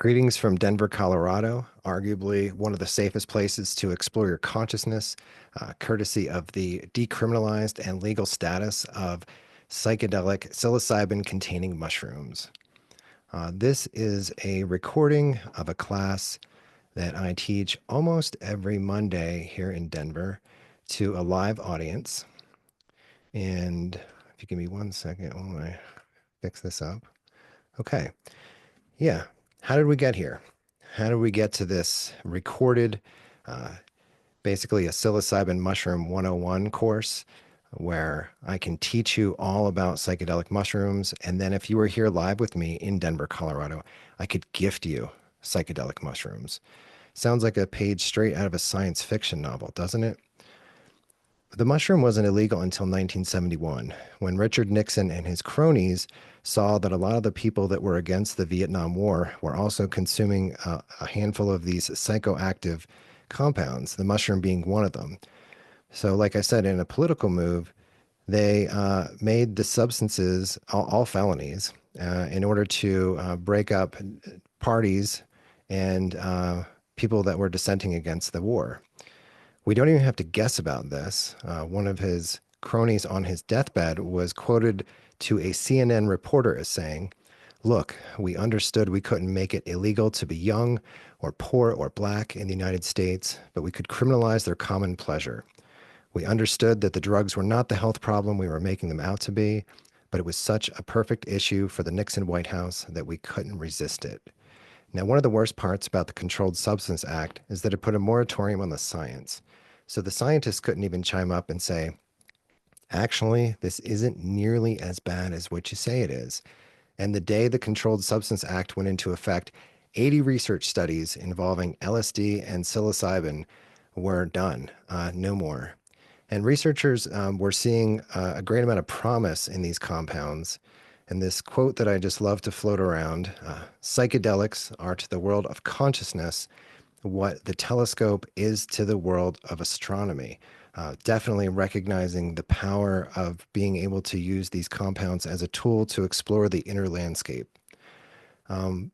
Greetings from Denver, Colorado, arguably one of the safest places to explore your consciousness, courtesy of the decriminalized and legal status of psychedelic psilocybin containing mushrooms. This is a recording of a class that I teach almost every Monday here in Denver to a live audience. And if you give me 1 second while I fix this up. Okay. Yeah. How did we get here? How did we get to this recorded, uh, basically a psilocybin mushroom 101 course where I can teach you all about psychedelic mushrooms? And then if you were here live with me in Denver, Colorado, I could gift you psychedelic mushrooms. Sounds like a page straight out of a science fiction novel, doesn't it? The mushroom wasn't illegal until 1971, when Richard Nixon and his cronies saw that a lot of the people that were against the Vietnam War were also consuming a handful of these psychoactive compounds, the mushroom being one of them. So, like I said, in a political move, they made the substances all felonies in order to break up parties and people that were dissenting against the war. We don't even have to guess about this. One of his cronies on his deathbed was quoted to a CNN reporter as saying, "Look, we understood we couldn't make it illegal to be young or poor or black in the United States, but we could criminalize their common pleasure. We understood that the drugs were not the health problem we were making them out to be, but it was such a perfect issue for the Nixon White House that we couldn't resist it." Now, one of the worst parts about the Controlled Substance Act is that it put a moratorium on the science. So the scientists couldn't even chime up and say, actually, this isn't nearly as bad as what you say it is. And the day the Controlled Substance Act went into effect, 80 research studies involving LSD and psilocybin were done, no more. And researchers were seeing a great amount of promise in these compounds. And this quote that I just love to float around, psychedelics are to the world of consciousness what the telescope is to the world of astronomy. Definitely recognizing the power of being able to use these compounds as a tool to explore the inner landscape. Um,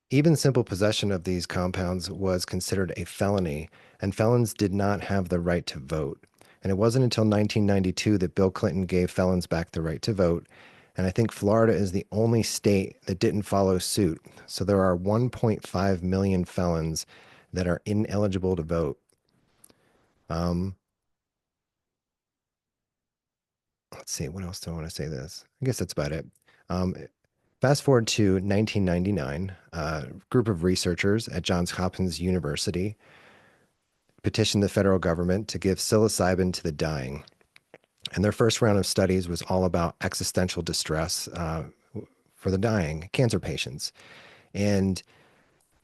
Even simple possession of these compounds was considered a felony, and felons did not have the right to vote. And it wasn't until 1992 that Bill Clinton gave felons back the right to vote. And I think Florida is the only state that didn't follow suit. So there are 1.5 million felons that are ineligible to vote. Um, let's see, what else do I want to say this? I guess that's about it. Um, Fast forward to 1999, a group of researchers at Johns Hopkins University petitioned the federal government to give psilocybin to the dying. And their first round of studies was all about existential distress for the dying, cancer patients. And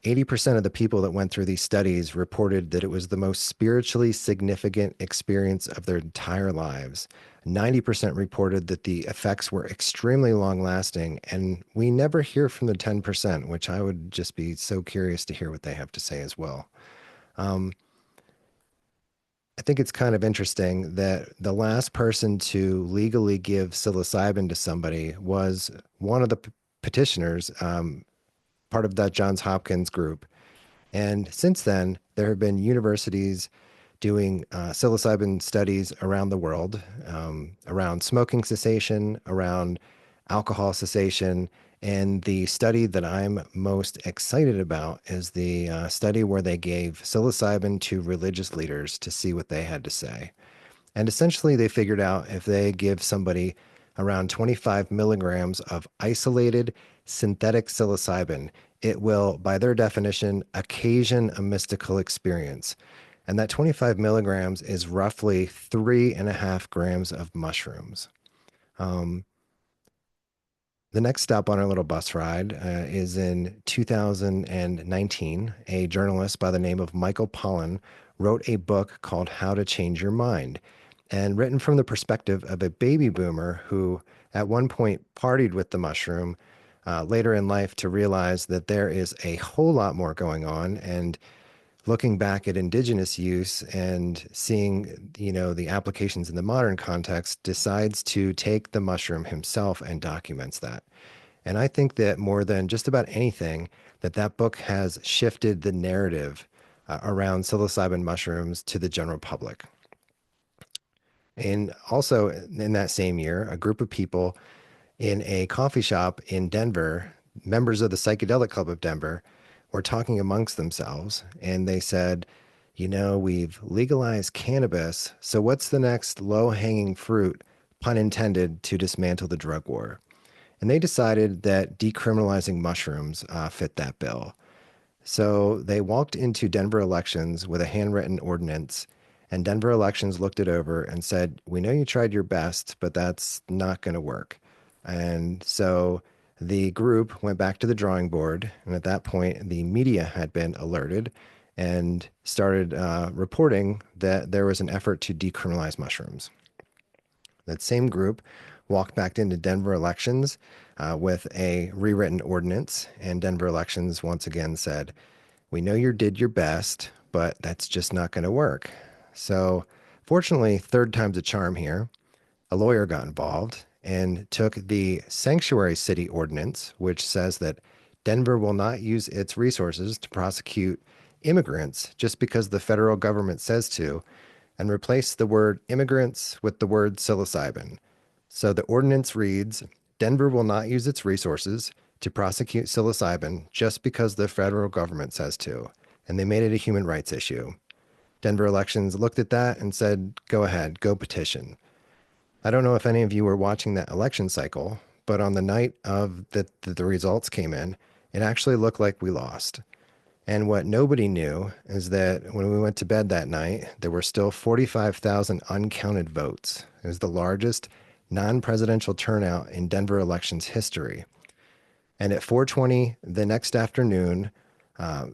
80% of the people that went through these studies reported that it was the most spiritually significant experience of their entire lives. 90% reported that the effects were extremely long lasting. And we never hear from the 10%, which I would just be so curious to hear what they have to say as well. Um, I think it's kind of interesting that the last person to legally give psilocybin to somebody was one of the petitioners, part of that Johns Hopkins group. And since then, there have been universities doing psilocybin studies around the world, around smoking cessation, around alcohol cessation. And the study that I'm most excited about is the study where they gave psilocybin to religious leaders to see what they had to say. And essentially, they figured out if they give somebody around 25 milligrams of isolated synthetic psilocybin, it will, by their definition, occasion a mystical experience. And that 25 milligrams is roughly 3.5 grams of mushrooms. Um, the next stop on our little bus ride is in 2019. A journalist by the name of Michael Pollan wrote a book called How to Change Your Mind, and written from the perspective of a baby boomer who at one point partied with the mushroom, later in life to realize that there is a whole lot more going on, and looking back at indigenous use and seeing, the applications in the modern context, decides to take the mushroom himself and documents that. And I think that more than just about anything, that book has shifted the narrative around psilocybin mushrooms to the general public. And also in that same year, a group of people in a coffee shop in Denver, members of the Psychedelic Club of Denver, were talking amongst themselves, and they said, we've legalized cannabis, so what's the next low-hanging fruit, pun intended, to dismantle the drug war? And they decided that decriminalizing mushrooms fit that bill. So they walked into Denver elections with a handwritten ordinance, and Denver elections looked it over and said, "We know you tried your best, but that's not going to work." And so the group went back to the drawing board. And at that point, the media had been alerted and started reporting that there was an effort to decriminalize mushrooms. That same group walked back into Denver elections with a rewritten ordinance, and Denver elections once again said, "We know you did your best, but that's just not going to work." So, fortunately, third time's a charm here. A lawyer got involved and took the sanctuary city ordinance, which says that Denver will not use its resources to prosecute immigrants just because the federal government says to, and replaced the word immigrants with the word psilocybin. So the ordinance reads, Denver will not use its resources to prosecute psilocybin just because the federal government says to. And they made it a human rights issue. Denver elections looked at that and said, go ahead, go petition. I don't know if any of you were watching that election cycle, but on the night of the results came in, it actually looked like we lost. And what nobody knew is that when we went to bed that night, there were still 45,000 uncounted votes. It was the largest non-presidential turnout in Denver elections history. And at 4:20 the next afternoon,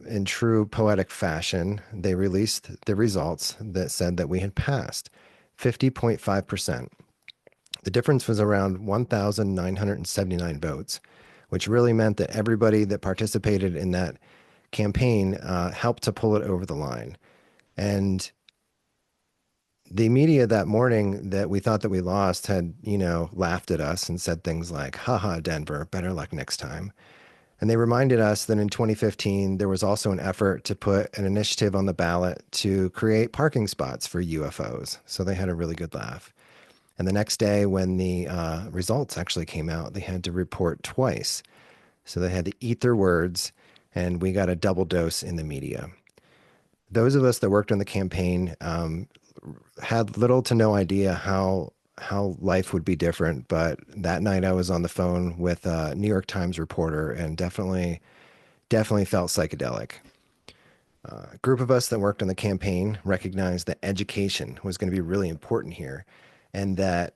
in true poetic fashion, they released the results that said that we had passed 50.5%. The difference was around 1,979 votes, which really meant that everybody that participated in that campaign helped to pull it over the line. And the media that morning that we thought that we lost had, laughed at us and said things like, haha, Denver, better luck next time. And they reminded us that in 2015, there was also an effort to put an initiative on the ballot to create parking spots for UFOs. So they had a really good laugh. And the next day, when the results actually came out, they had to report twice. So they had to eat their words, and we got a double dose in the media. Those of us that worked on the campaign had little to no idea how life would be different. But that night I was on the phone with a New York Times reporter and definitely felt psychedelic. A group of us that worked on the campaign recognized that education was going to be really important here, and that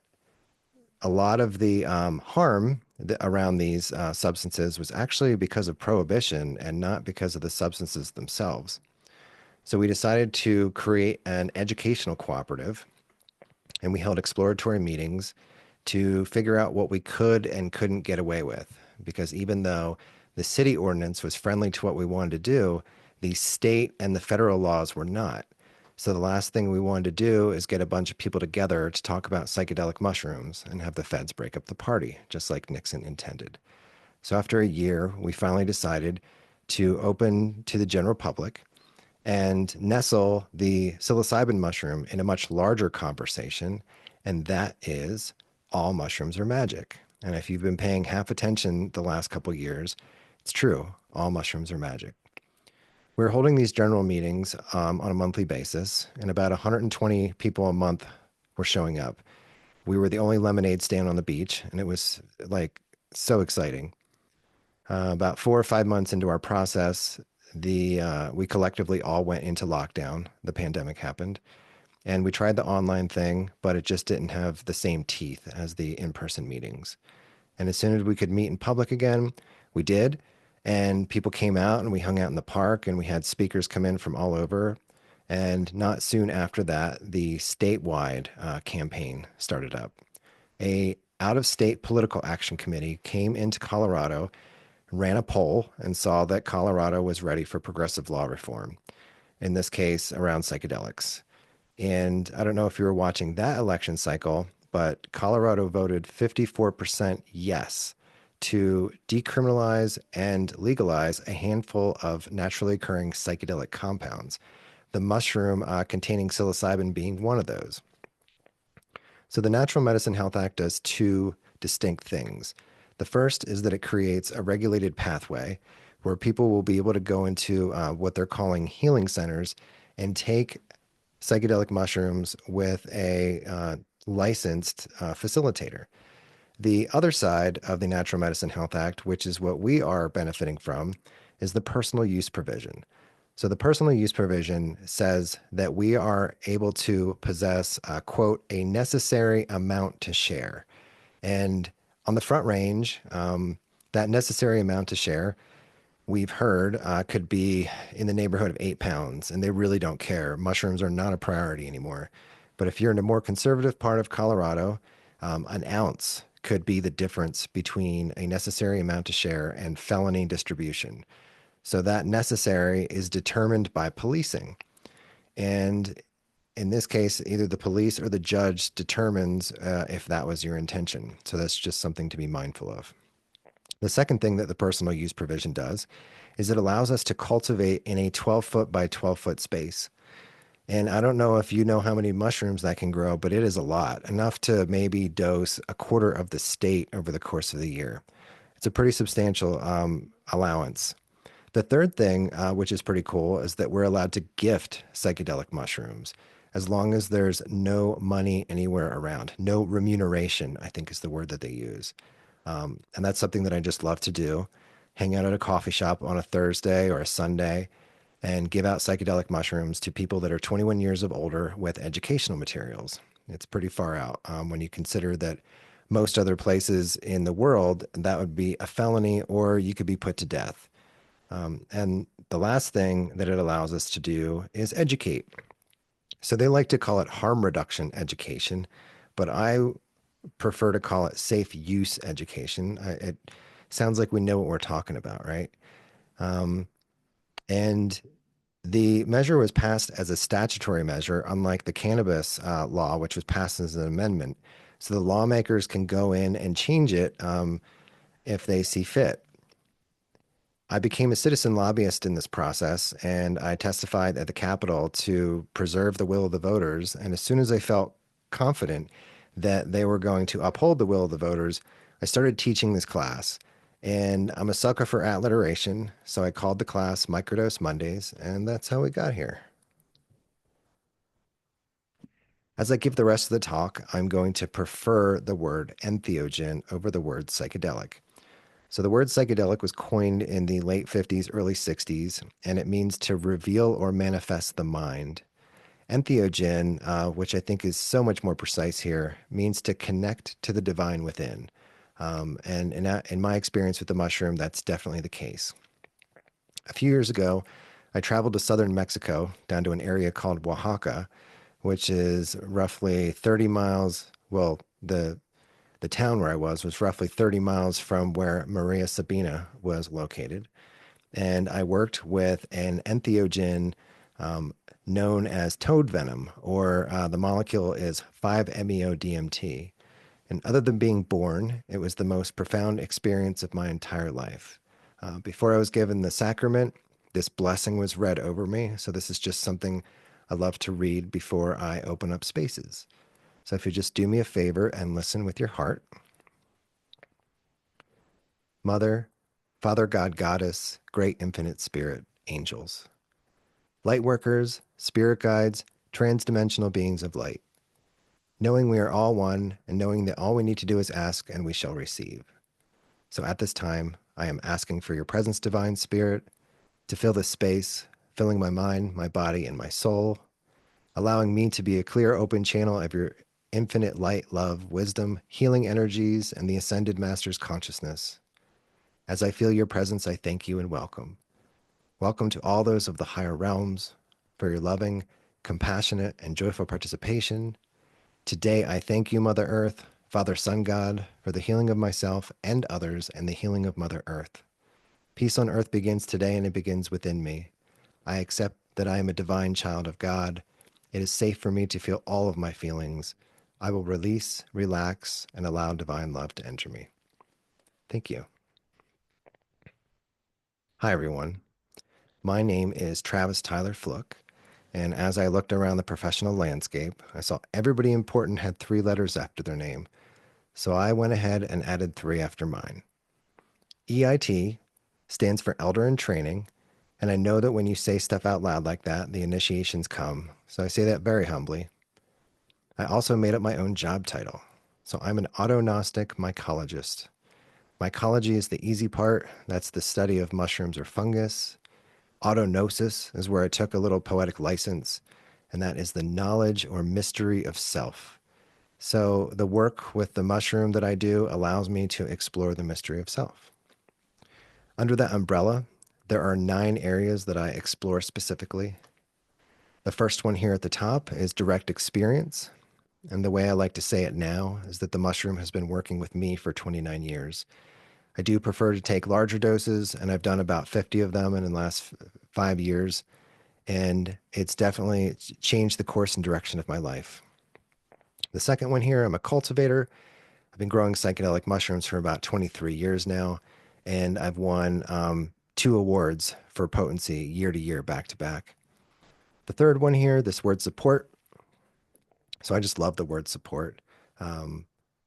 a lot of the harm around these substances was actually because of prohibition and not because of the substances themselves. So we decided to create an educational cooperative, and we held exploratory meetings to figure out what we could and couldn't get away with. Because even though the city ordinance was friendly to what we wanted to do, the state and the federal laws were not. So the last thing we wanted to do is get a bunch of people together to talk about psychedelic mushrooms and have the feds break up the party, just like Nixon intended. So after a year, we finally decided to open to the general public and nestle the psilocybin mushroom in a much larger conversation, and that is all mushrooms are magic. And if you've been paying half attention the last couple of years, it's true, all mushrooms are magic. We're holding these general meetings on a monthly basis, and about 120 people a month were showing up. We were the only lemonade stand on the beach, and it was like so exciting. About 4 or 5 months into our process, we collectively all went into lockdown. The pandemic happened, and we tried the online thing, but it just didn't have the same teeth as the in-person meetings. And as soon as we could meet in public again, we did. And people came out and we hung out in the park and we had speakers come in from all over. And not soon after that, the statewide campaign started up. A out-of-state political action committee came into Colorado, ran a poll, and saw that Colorado was ready for progressive law reform, in this case around psychedelics. And I don't know if you were watching that election cycle, but Colorado voted 54% yes to decriminalize and legalize a handful of naturally occurring psychedelic compounds, the mushroom containing psilocybin being one of those. So, the Natural Medicine Health Act does two distinct things. The first is that it creates a regulated pathway where people will be able to go into what they're calling healing centers and take psychedelic mushrooms with a licensed facilitator. The other side of the Natural Medicine Health Act, which is what we are benefiting from, is the personal use provision. So, the personal use provision says that we are able to possess, quote, a necessary amount to share. And on the Front Range, that necessary amount to share, we've heard, could be in the neighborhood of 8 pounds, and they really don't care. Mushrooms are not a priority anymore. But if you're in a more conservative part of Colorado, an ounce could be the difference between a necessary amount to share and felony distribution. So that necessary is determined by policing. And in this case, either the police or the judge determines if that was your intention. So that's just something to be mindful of. The second thing that the personal use provision does is it allows us to cultivate in a 12-foot by 12-foot space. And I don't know if you know how many mushrooms that can grow, but it is a lot, enough to maybe dose a quarter of the state over the course of the year. It's a pretty substantial allowance. The third thing, which is pretty cool, is that we're allowed to gift psychedelic mushrooms as long as there's no money anywhere around. No remuneration, I think is the word that they use. And that's something that I just love to do. Hang out at a coffee shop on a Thursday or a Sunday and give out psychedelic mushrooms to people that are 21 years of older with educational materials. It's pretty far out when you consider that most other places in the world, that would be a felony or you could be put to death. And the last thing that it allows us to do is educate. So they like to call it harm reduction education, but I prefer to call it safe use education. It sounds like we know what we're talking about, right? And the measure was passed as a statutory measure, unlike the cannabis law, which was passed as an amendment. So the lawmakers can go in and change it if they see fit. I became a citizen lobbyist in this process, and I testified at the Capitol to preserve the will of the voters. And as soon as I felt confident that they were going to uphold the will of the voters, I started teaching this class. And I'm a sucker for alliteration, so I called the class Microdose Mondays, and that's how we got here. As I give the rest of the talk, I'm going to prefer the word entheogen over the word psychedelic. So the word psychedelic was coined in the late 50s, early 60s, and it means to reveal or manifest the mind. Entheogen, which I think is so much more precise here, means to connect to the divine within. And in my experience with the mushroom, that's definitely the case. A few years ago, I traveled to southern Mexico down to an area called Oaxaca, which is roughly 30 miles. Well, the town where I was roughly 30 miles from where Maria Sabina was located. And I worked with an entheogen known as toad venom, or the molecule is 5-MeO-DMT. And other than being born, it was the most profound experience of my entire life. Before I was given the sacrament, this blessing was read over me. So this is just something I love to read before I open up spaces. So if you just do me a favor and listen with your heart. Mother, Father God, Goddess, Great Infinite Spirit, angels, light workers, spirit guides, transdimensional beings of light, knowing we are all one and knowing that all we need to do is ask and we shall receive. So at this time, I am asking for your presence, Divine Spirit, to fill this space, filling my mind, my body, and my soul, allowing me to be a clear, open channel of your infinite light, love, wisdom, healing energies, and the Ascended Master's consciousness. As I feel your presence, I thank you and welcome. Welcome to all those of the higher realms for your loving, compassionate, and joyful participation. Today, I thank you, Mother Earth, Father Sun God, for the healing of myself and others and the healing of Mother Earth. Peace on earth begins today and it begins within me. I accept that I am a divine child of God. It is safe for me to feel all of my feelings. I will release, relax, and allow divine love to enter me. Thank you. Hi, everyone. My name is Travis Tyler Fluck, and as I looked around the professional landscape, I saw everybody important had three letters after their name, so I went ahead and added three after mine. EIT stands for Elder in Training, and I know that when you say stuff out loud like that, the initiations come, so I say that very humbly. I also made up my own job title, so I'm an autognostic mycologist. Mycology is the easy part, that's the study of mushrooms or fungus. Autognosis is where I took a little poetic license, and that is the knowledge or mystery of self. So, the work with the mushroom that I do allows me to explore the mystery of self. Under that umbrella, there are 9 areas that I explore specifically. The first one here at the top is direct experience. And the way I like to say it now is that the mushroom has been working with me for 29 years. I do prefer to take larger doses, and I've done about 50 of them in the last 5 years. And it's definitely changed the course and direction of my life. The second one here, I'm a cultivator. I've been growing psychedelic mushrooms for about 23 years now, and I've won 2 awards for potency year to year, back to back. The third one here, this word support. So I just love the word support. Um,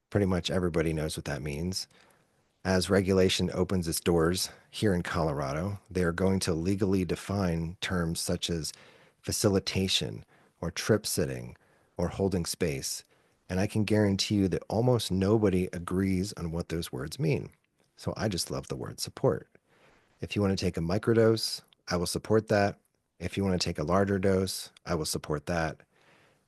Pretty much everybody knows what that means. As regulation opens its doors here in Colorado, they are going to legally define terms such as facilitation or trip sitting or holding space. And I can guarantee you that almost nobody agrees on what those words mean. So I just love the word support. If you want to take a microdose, I will support that. If you want to take a larger dose, I will support that.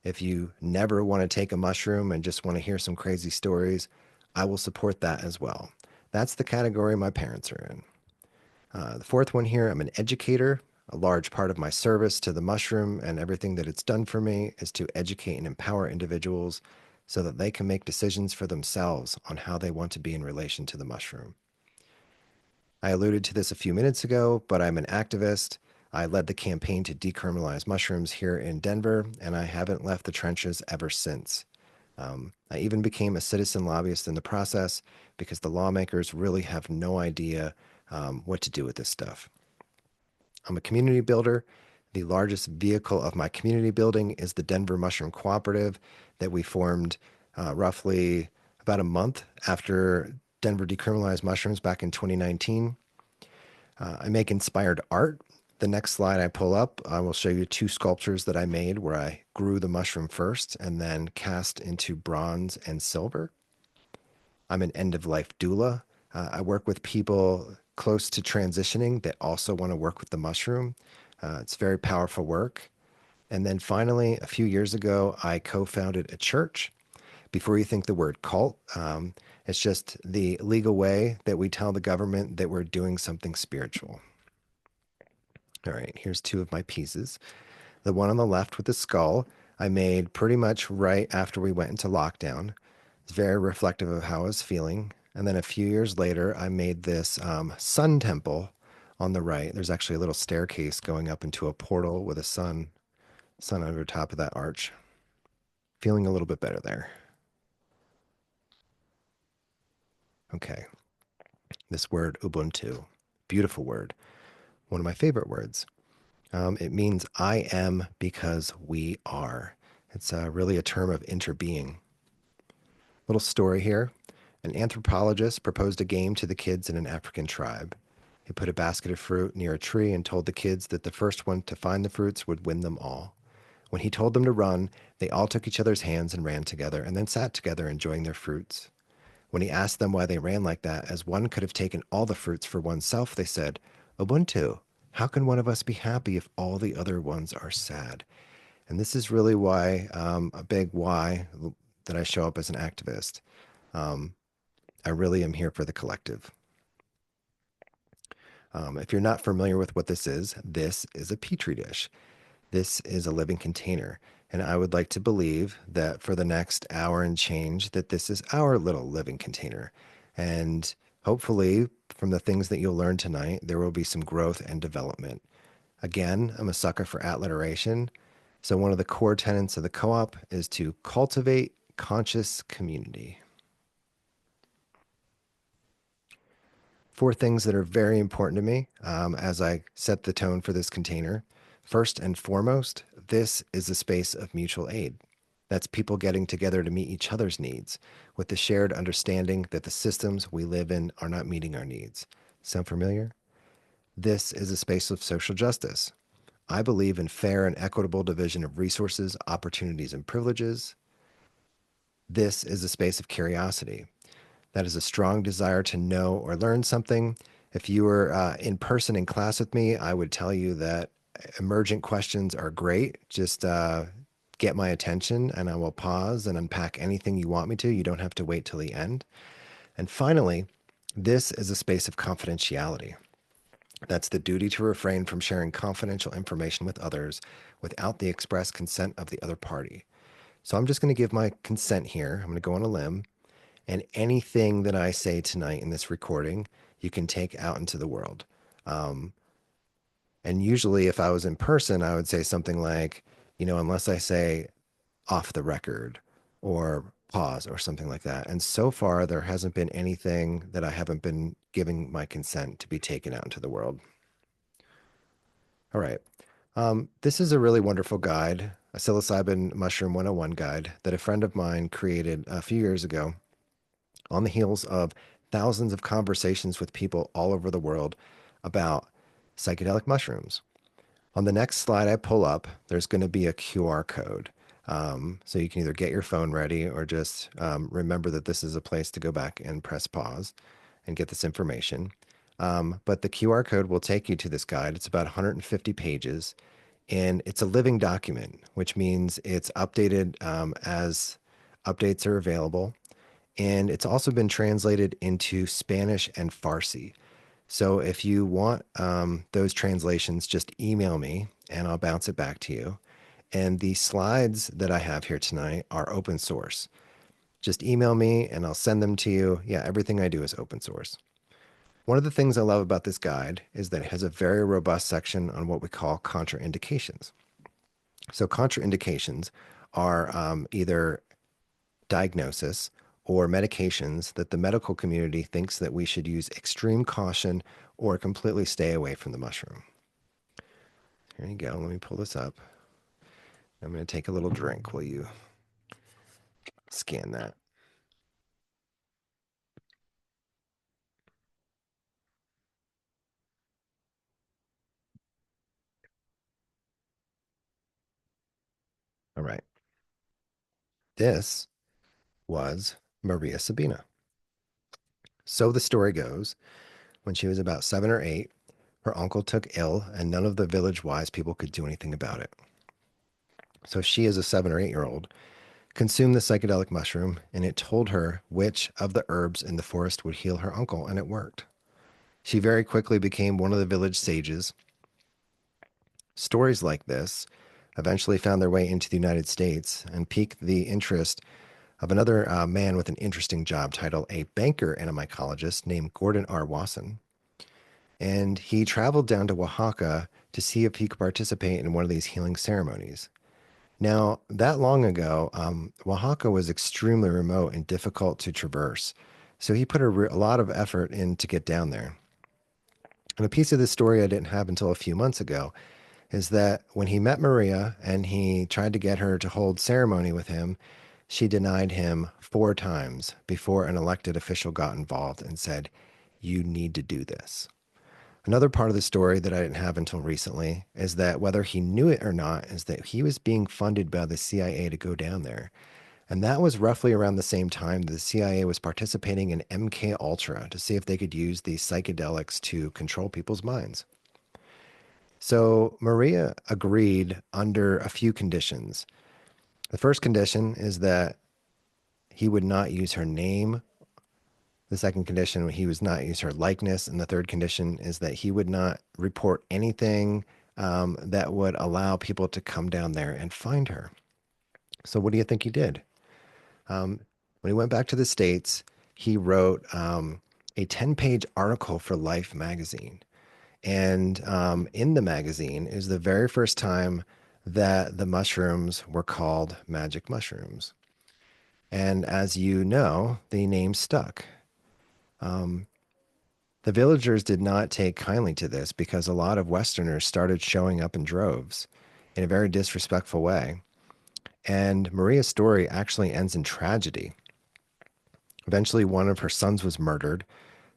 If you never want to take a mushroom and just want to hear some crazy stories, I will support that as well. That's the category my parents are in. The fourth one here, I'm an educator. A large part of my service to the mushroom and everything that it's done for me is to educate and empower individuals so that they can make decisions for themselves on how they want to be in relation to the mushroom. I alluded to this a few minutes ago, but I'm an activist. I led the campaign to decriminalize mushrooms here in Denver, and I haven't left the trenches ever since. I even became a citizen lobbyist in the process because the lawmakers really have no idea what to do with this stuff. I'm a community builder. The largest vehicle of my community building is the Denver Mushroom Cooperative that we formed roughly about a month after Denver decriminalized mushrooms back in 2019. I make inspired art. The next slide I pull up, I will show you 2 sculptures that I made where I grew the mushroom first and then cast into bronze and silver. I'm an end of life doula. I work with people close to transitioning that also want to work with the mushroom. It's very powerful work. And then finally, a few years ago, I co founded a church. Before you think the word cult, it's just the legal way that we tell the government that we're doing something spiritual. All right, here's 2 of my pieces. The one on the left with the skull, I made pretty much right after we went into lockdown. It's very reflective of how I was feeling. And then a few years later, I made this sun temple on the right. There's actually a little staircase going up into a portal with a sun over top of that arch. Feeling a little bit better there. Okay, this word Ubuntu, beautiful word, one of my favorite words. It means I am because we are. It's really a term of interbeing. Little story here. An anthropologist proposed a game to the kids in an African tribe. He put a basket of fruit near a tree and told the kids that the first one to find the fruits would win them all. When he told them to run, they all took each other's hands and ran together and then sat together enjoying their fruits. When he asked them why they ran like that, as one could have taken all the fruits for oneself, they said, Ubuntu, how can one of us be happy if all the other ones are sad? And this is really why, a big why that I show up as an activist. Um, I really am here for the collective. If you're not familiar with what this is a petri dish. This is a living container. And I would like to believe that for the next hour and change, that this is our little living container. And hopefully, from the things that you'll learn tonight, there will be some growth and development. Again, I'm a sucker for alliteration. So one of the core tenets of the co-op is to cultivate conscious community. Four things that are very important to me as I set the tone for this container. First and foremost, this is a space of mutual aid. That's people getting together to meet each other's needs with the shared understanding that the systems we live in are not meeting our needs. Sound familiar? This is a space of social justice. I believe in fair and equitable division of resources, opportunities, and privileges. This is a space of curiosity. That is a strong desire to know or learn something. If you were in person in class with me, I would tell you that emergent questions are great. Just get my attention and I will pause and unpack anything you want me to. You don't have to wait till the end. And finally, this is a space of confidentiality. That's the duty to refrain from sharing confidential information with others without the express consent of the other party. So I'm just going to give my consent here. I'm going to go on a limb. And anything that I say tonight in this recording, you can take out into the world. Um, and usually, if I was in person, I would say something like, unless I say off the record or pause or something like that. And so far, there hasn't been anything that I haven't been giving my consent to be taken out into the world. All right. This is a really wonderful guide, a psilocybin mushroom 101 guide that a friend of mine created a few years ago on the heels of thousands of conversations with people all over the world about psychedelic mushrooms. On the next slide I pull up, there's going to be a QR code. So you can either get your phone ready or just remember that this is a place to go back and press pause and get this information. But the QR code will take you to this guide. It's about 150 pages and it's a living document, which means it's updated as updates are available. And it's also been translated into Spanish and Farsi. So if you want those translations, just email me and I'll bounce it back to you. And the slides that I have here tonight are open source. Just email me and I'll send them to you. Yeah, everything I do is open source. One of the things I love about this guide is that it has a very robust section on what we call contraindications. So, contraindications are either diagnosis or medications that the medical community thinks that we should use extreme caution or completely stay away from the mushroom. Here you go. Let me pull this up. I'm going to take a little drink while you scan that. All right. This was Maria Sabina. So the story goes, when she was about 7 or 8, her uncle took ill and none of the village wise people could do anything about it. So she, as a 7 or 8-year-old, consumed the psychedelic mushroom and it told her which of the herbs in the forest would heal her uncle, and it worked. She very quickly became one of the village sages. Stories like this eventually found their way into the United States and piqued the interest of another man with an interesting job title, a banker and a mycologist named Gordon R. Wasson. And he traveled down to Oaxaca to see if he could participate in one of these healing ceremonies. Now, that long ago, Oaxaca was extremely remote and difficult to traverse. So he put a lot of effort in to get down there. And a piece of this story I didn't have until a few months ago is that when he met Maria and he tried to get her to hold ceremony with him, she denied him 4 times before an elected official got involved and said, "You need to do this." Another part of the story that I didn't have until recently is that whether he knew it or not, is that he was being funded by the CIA to go down there. And that was roughly around the same time the CIA was participating in MK Ultra to see if they could use these psychedelics to control people's minds. So Maria agreed under a few conditions. The first condition is that he would not use her name. The second condition, he was not use her likeness. And the third condition is that he would not report anything that would allow people to come down there and find her. So what do you think he did? Um, when he went back to the States, he wrote a 10-page article for Life magazine. And in the magazine is the very first time that the mushrooms were called magic mushrooms. And as you know, the name stuck. Um, The villagers did not take kindly to this because a lot of Westerners started showing up in droves in a very disrespectful way. And Maria's story actually ends in tragedy. Eventually, one of her sons was murdered,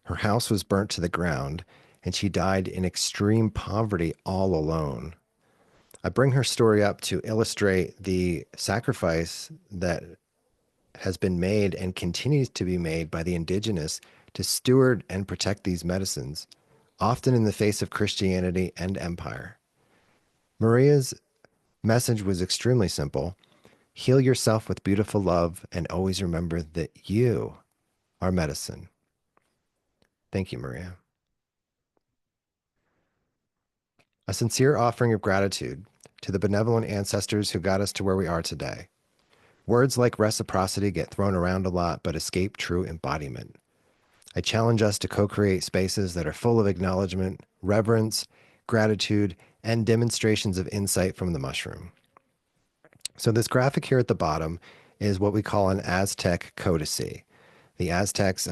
her house was burnt to the ground, and she died in extreme poverty all alone. I bring her story up to illustrate the sacrifice that has been made and continues to be made by the indigenous to steward and protect these medicines, often in the face of Christianity and empire. Maria's message was extremely simple: heal yourself with beautiful love and always remember that you are medicine. Thank you, Maria. A sincere offering of gratitude to the benevolent ancestors who got us to where we are today. Words like reciprocity get thrown around a lot, but escape true embodiment. I challenge us to co create spaces that are full of acknowledgement, reverence, gratitude, and demonstrations of insight from the mushroom. So, this graphic here at the bottom is what we call an Aztec codice. The Aztecs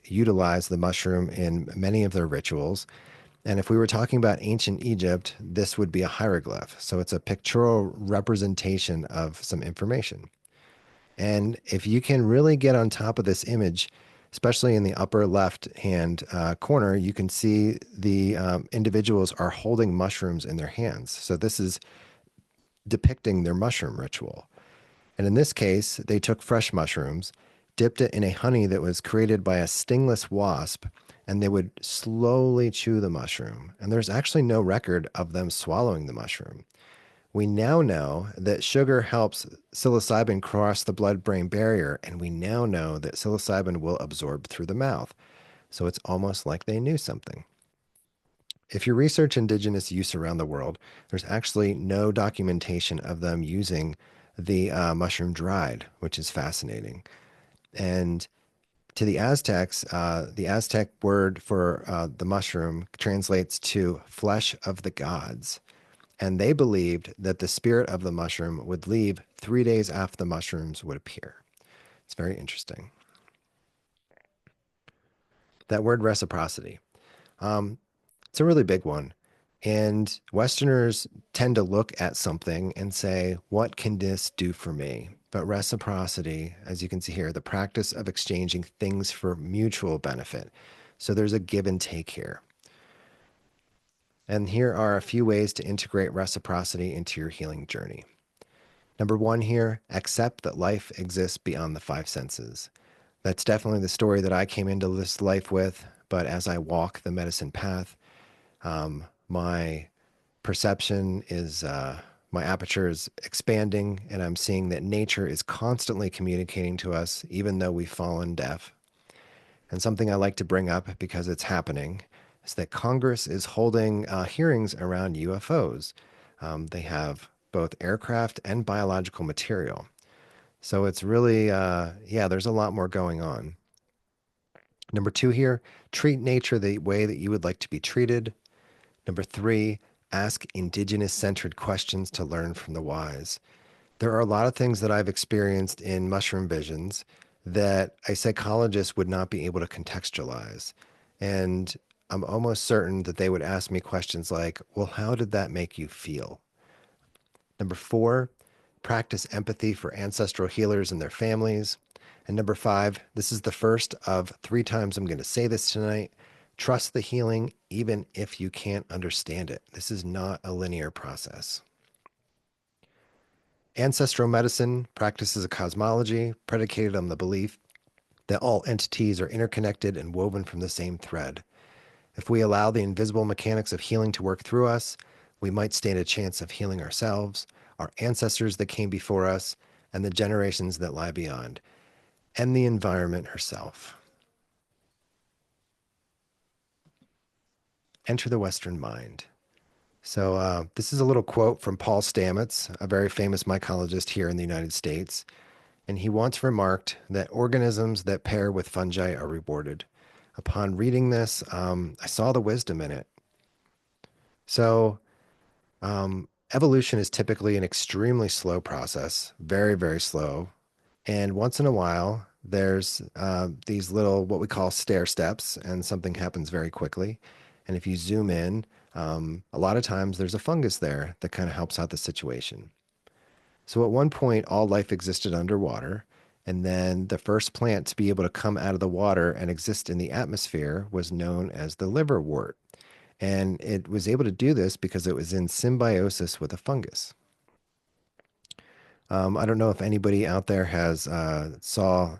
utilized the mushroom in many of their rituals. And if we were talking about ancient Egypt, this would be a hieroglyph. So, it's a pictorial representation of some information. And if you can really get on top of this image, especially in the upper left hand corner, you can see the individuals are holding mushrooms in their hands. So this is depicting their mushroom ritual. And in this case, they took fresh mushrooms, dipped it in a honey that was created by a stingless wasp, and they would slowly chew the mushroom. And there's actually no record of them swallowing the mushroom. We now know that sugar helps psilocybin cross the blood-brain barrier, and we now know that psilocybin will absorb through the mouth. So it's almost like they knew something. If you research indigenous use around the world, there's actually no documentation of them using the mushroom dried, which is fascinating. And to the Aztec word for the mushroom translates to flesh of the gods. And they believed that the spirit of the mushroom would leave 3 days after the mushrooms would appear. It's very interesting. That word reciprocity, um, it's a really big one. And Westerners tend to look at something and say, what can this do for me? But reciprocity, as you can see here, the practice of exchanging things for mutual benefit. So there's a give and take here. And here are a few ways to integrate reciprocity into your healing journey. Number one here, accept that life exists beyond the five senses. That's definitely the story that I came into this life with. But as I walk the medicine path, my perception is, my aperture is expanding, and I'm seeing that nature is constantly communicating to us, even though we've fallen deaf. And something I like to bring up because it's happening is that Congress is holding hearings around UFOs. They have both aircraft and biological material. So it's really, yeah, there's a lot more going on. Number two here, treat nature the way that you would like to be treated. Number three, ask indigenous centered questions to learn from the wise. There are a lot of things that I've experienced in mushroom visions that a psychologist would not be able to contextualize. And I'm almost certain that they would ask me questions like, well, how did that make you feel? Number four, practice empathy for ancestral healers and their families. And number five, this is the first of 3 times I'm going to say this tonight. Trust the healing even if you can't understand it. This is not a linear process. Ancestral medicine practices a cosmology predicated on the belief that all entities are interconnected and woven from the same thread. If we allow the invisible mechanics of healing to work through us, we might stand a chance of healing ourselves, our ancestors that came before us, and the generations that lie beyond, and the environment herself. Enter the Western mind. So this is a little quote from Paul Stamets, a very famous mycologist here in the United States. And he once remarked that organisms that pair with fungi are rewarded. Upon reading this, I saw the wisdom in it. So evolution is typically an extremely slow process, very, very slow. And once in a while, there's these little what we call stair steps, and something happens very quickly. And if you zoom in, a lot of times there's a fungus there that kind of helps out the situation. So at one point, all life existed underwater. And then the first plant to be able to come out of the water and exist in the atmosphere was known as the liverwort. And it was able to do this because it was in symbiosis with a fungus. I don't know if anybody out there has saw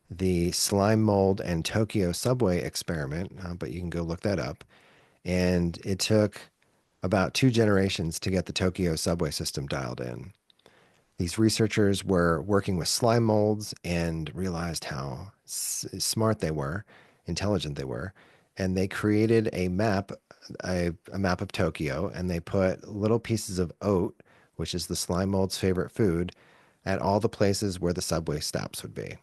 the slime mold and Tokyo subway experiment, but you can go look that up. And it took about 2 generations to get the Tokyo subway system dialed in. These researchers were working with slime molds and realized how smart they were, intelligent they were, and they created a map of Tokyo, and they put little pieces of oat, which is the slime mold's favorite food, at all the places where the subway stops would be.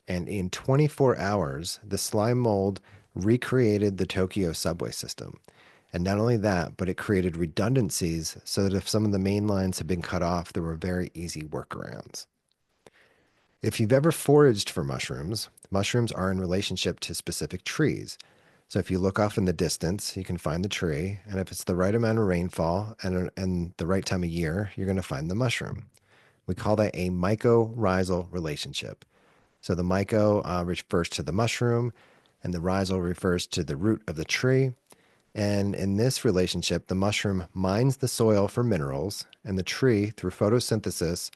And in 24 hours, the slime mold recreated the Tokyo subway system. And not only that, but it created redundancies so that if some of the main lines had been cut off, there were very easy workarounds. If you've ever foraged for mushrooms, mushrooms are in relationship to specific trees. So if you look off in the distance, you can find the tree. And if it's the right amount of rainfall and the right time of year, you're going to find the mushroom. We call that a mycorrhizal relationship. So the myco refers to the mushroom, and the rhizal refers to the root of the tree. And in this relationship, the mushroom mines the soil for minerals, and the tree, through photosynthesis,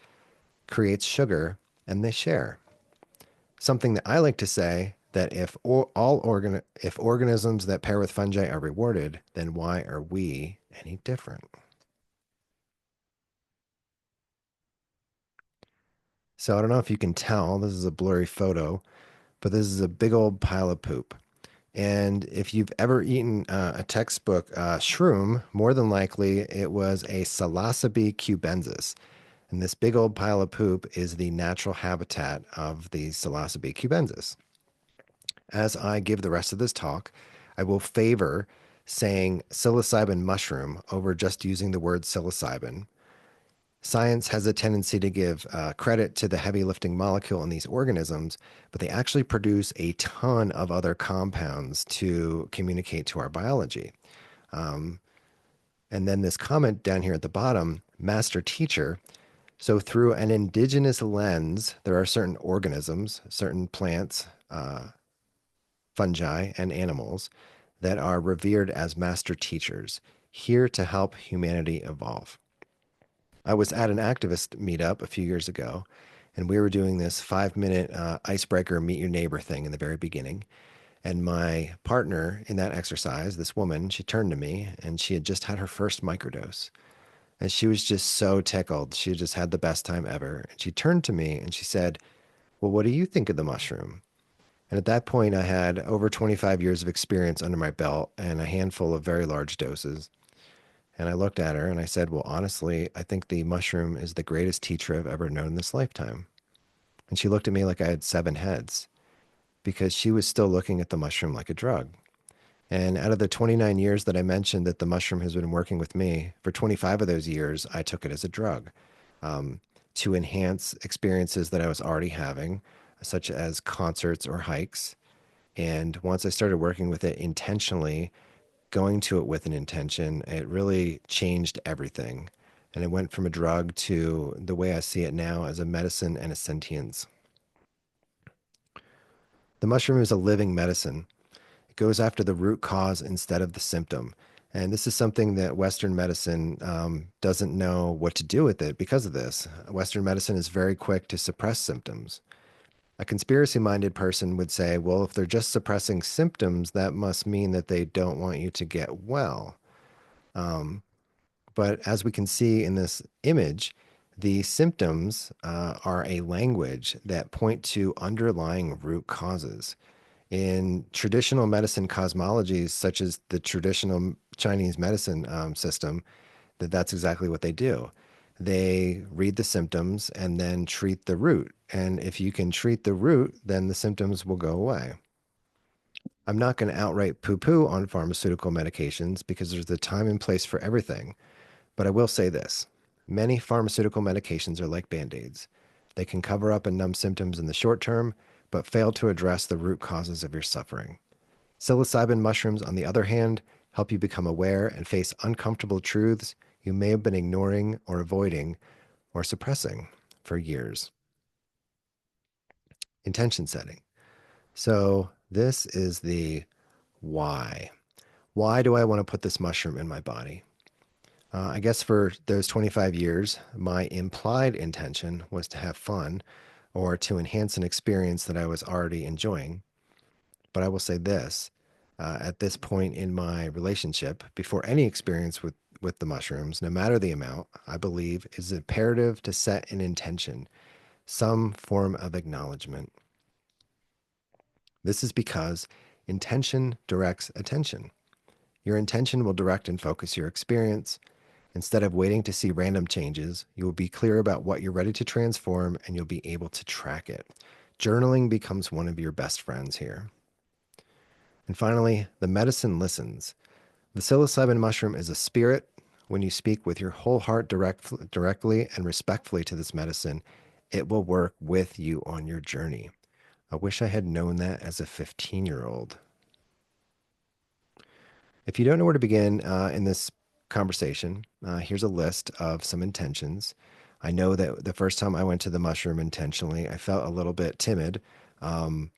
creates sugar, and they share. Something that I like to say that if organisms that pair with fungi are rewarded, then why are we any different? So I don't know if you can tell, this is a blurry photo, but this is a big old pile of poop. And if you've ever eaten a textbook shroom, more than likely it was a Psilocybe cubensis. And this big old pile of poop is the natural habitat of the Psilocybe cubensis. As I give the rest of this talk, I will favor saying psilocybin mushroom over just using the word psilocybin. Science has a tendency to give credit to the heavy lifting molecule in these organisms, but they actually produce a ton of other compounds to communicate to our biology. Um, and then this comment down here at the bottom, master teacher. So, through an indigenous lens, there are certain organisms, certain plants, fungi, and animals that are revered as master teachers, here to help humanity evolve. I was at an activist meetup a few years ago, and we were doing this 5 minute icebreaker meet your neighbor thing in the very beginning. And my partner in that exercise, this woman, she turned to me and she had just had her first microdose. And she was just so tickled. She just had the best time ever. And she turned to me and she said, "Well, what do you think of the mushroom?" And at that point, I had over 25 years of experience under my belt and a handful of very large doses. And I looked at her and I said, "Well, honestly, I think the mushroom is the greatest teacher I've ever known in this lifetime." And she looked at me like I had 7 heads because she was still looking at the mushroom like a drug. And out of the 29 years that I mentioned that the mushroom has been working with me, for 25 of those years, I took it as a drug um, to enhance experiences that I was already having, such as concerts or hikes. And once I started working with it intentionally, going to it with an intention, it really changed everything. And it went from a drug to the way I see it now as a medicine and a sentience. The mushroom is a living medicine. It goes after the root cause instead of the symptom. And this is something that Western medicine doesn't know what to do with it because of this. Western medicine is very quick to suppress symptoms. A conspiracy minded person would say, well, if they're just suppressing symptoms, that must mean that they don't want you to get well. Um, but as we can see in this image, the symptoms are a language that point to underlying root causes. In traditional medicine cosmologies, such as the traditional Chinese medicine system, that's exactly what they do. They read the symptoms and then treat the root. And if you can treat the root, then the symptoms will go away. I'm not going to outright poo poo on pharmaceutical medications because there's a time and place for everything. But I will say this: many pharmaceutical medications are like band aids. They can cover up and numb symptoms in the short term, but fail to address the root causes of your suffering. Psilocybin mushrooms, on the other hand, help you become aware and face uncomfortable truths you may have been ignoring or avoiding or suppressing for years. Intention setting. So, this is the why. Why do I want to put this mushroom in my body? I guess for those 25 years, my implied intention was to have fun or to enhance an experience that I was already enjoying. But I will say this, at this point in my relationship, before any experience with the mushrooms, no matter the amount, I believe is imperative to set an intention, some form of acknowledgement. This is because intention directs attention. Your intention will direct and focus your experience. Instead of waiting to see random changes, you will be clear about what you're ready to transform and you'll be able to track it. Journaling becomes one of your best friends here. And finally, the medicine listens. The psilocybin mushroom is a spirit. When you speak with your whole heart directly and respectfully to this medicine, it will work with you on your journey. I wish I had known that as a 15-year-old. If you don't know where to begin in this conversation, here's a list of some intentions. I know that the first time I went to the mushroom intentionally, I felt a little bit timid. Um,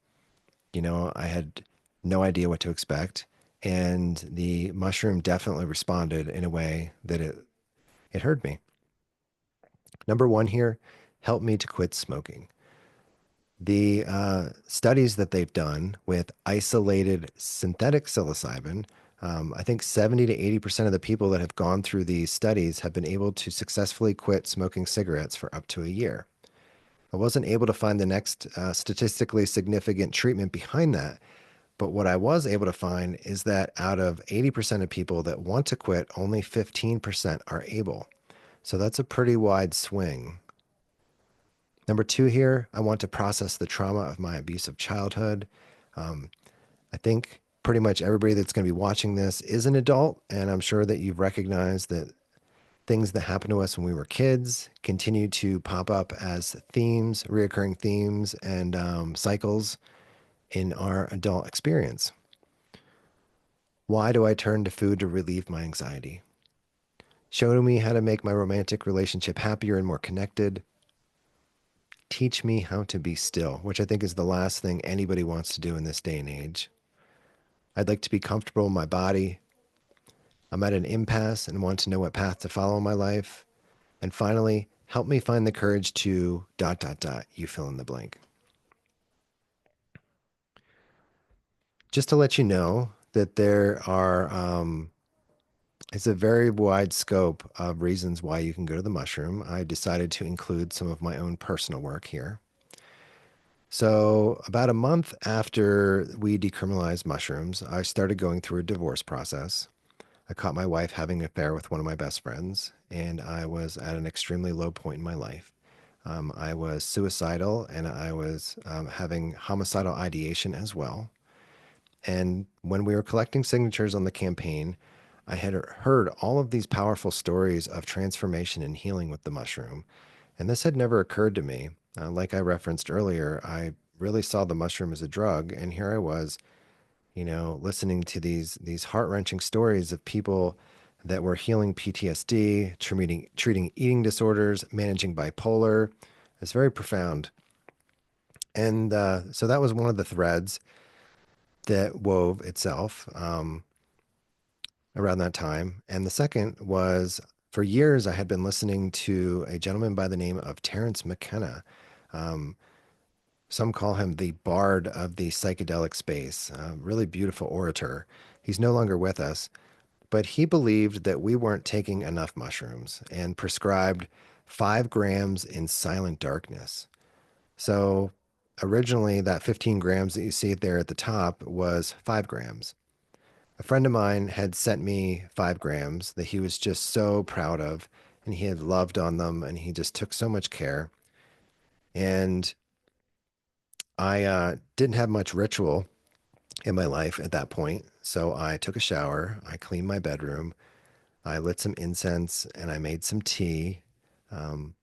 I had no idea what to expect. And the mushroom definitely responded in a way that it heard me. Number one here, help me to quit smoking. The studies that they've done with isolated synthetic psilocybin, I think 70 to 80% of the people that have gone through these studies have been able to successfully quit smoking cigarettes for up to a year. I wasn't able to find the next statistically significant treatment behind that, but what I was able to find is that out of 80% of people that want to quit, only 15% are able. So that's a pretty wide swing. Number two here, I want to process the trauma of my abusive childhood. Um, I think pretty much everybody that's going to be watching this is an adult, and I'm sure that you've recognized that things that happened to us when we were kids continue to pop up as themes, reoccurring themes, and cycles in our adult experience. Why do I turn to food to relieve my anxiety? Show me how to make my romantic relationship happier and more connected. Teach me how to be still, which I think is the last thing anybody wants to do in this day and age. I'd like to be comfortable in my body. I'm at an impasse and want to know what path to follow in my life. And finally, help me find the courage to ... You fill in the blank. Just to let you know that there are, it's a very wide scope of reasons why you can go to the mushroom. I decided to include some of my own personal work here. So, about a month after we decriminalized mushrooms, I started going through a divorce process. I caught my wife having an affair with one of my best friends, and I was at an extremely low point in my life. I was suicidal and I was having homicidal ideation as well. And when we were collecting signatures on the campaign, I had heard all of these powerful stories of transformation and healing with the mushroom. And this had never occurred to me. Like I referenced earlier, I really saw the mushroom as a drug. And here I was, listening to these heart-wrenching stories of people that were healing PTSD, treating eating disorders, managing bipolar. It's very profound. And so that was one of the threads that wove itself around that time. And the second was for years, I had been listening to a gentleman by the name of Terence McKenna. Um, some call him the bard of the psychedelic space, really beautiful orator. He's no longer with us, but he believed that we weren't taking enough mushrooms and prescribed 5 grams in silent darkness. So originally, that 15 grams that you see there at the top was 5 grams. A friend of mine had sent me 5 grams that he was just so proud of, and he had loved on them, and he just took so much care. And I didn't have much ritual in my life at that point. So I took a shower, I cleaned my bedroom, I lit some incense, and I made some tea. Um,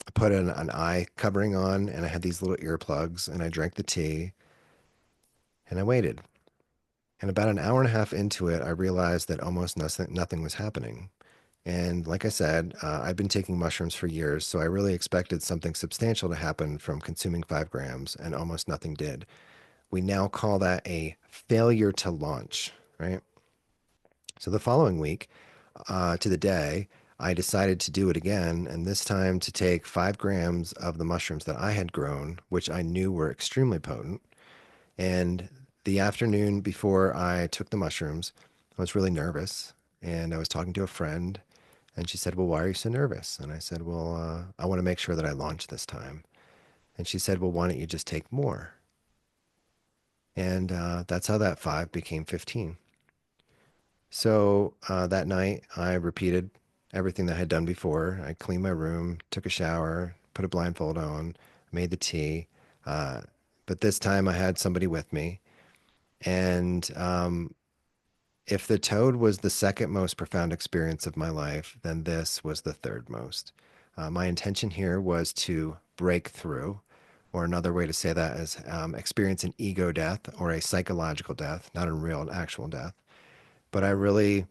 I put an eye covering on, and I had these little earplugs, and I drank the tea, and I waited. And about an hour and a half into it, I realized that almost nothing was happening. And like I said, I've been taking mushrooms for years, so I really expected something substantial to happen from consuming 5 grams, and almost nothing did. We now call that a failure to launch, right? So the following week, to the day, I decided to do it again, and this time to take 5 grams of the mushrooms that I had grown, which I knew were extremely potent. And the afternoon before I took the mushrooms, I was really nervous, and I was talking to a friend, and she said, "Well, why are you so nervous?" And I said, "Well, I want to make sure that I launch this time." And she said, "Well, why don't you just take more?" And that's how that 5 became 15. So that night, I repeated everything that I had done before. I cleaned my room, took a shower, put a blindfold on, made the tea. Uh, but this time I had somebody with me. And if the toad was the second most profound experience of my life, then this was the third most. My intention here was to break through, or another way to say that is experience an ego death or a psychological death, not a real actual death. But I really,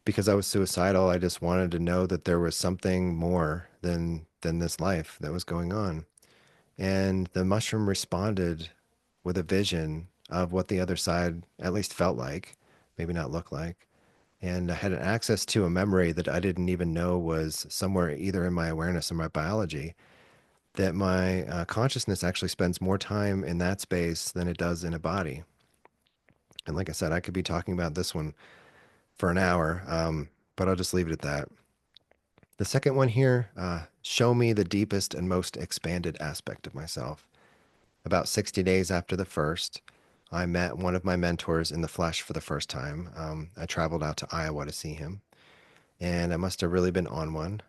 because I was suicidal, I just wanted to know that there was something more than this life that was going on. And the mushroom responded with a vision of what the other side at least felt like, maybe not look like. And I had an access to a memory that I didn't even know was somewhere either in my awareness or my biology, that my consciousness actually spends more time in that space than it does in a body. And like I said, I could be talking about this one for an hour, but I'll just leave it at that. The second one here, show me the deepest and most expanded aspect of myself. About 60 days after the first, I met one of my mentors in the flesh for the first time. I traveled out to Iowa to see him, and I must have really been on one.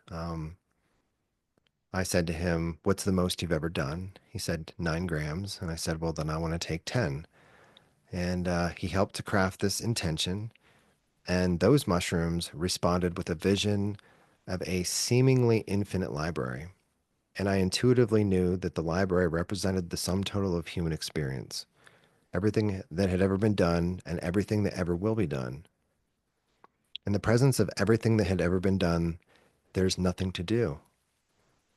I said to him, "What's the most you've ever done?" He said, 9 grams. And I said, "Well, then I want to take 10." And he helped to craft this intention. And those mushrooms responded with a vision of a seemingly infinite library. And I intuitively knew that the library represented the sum total of human experience, everything that had ever been done and everything that ever will be done. In the presence of everything that had ever been done, there's nothing to do.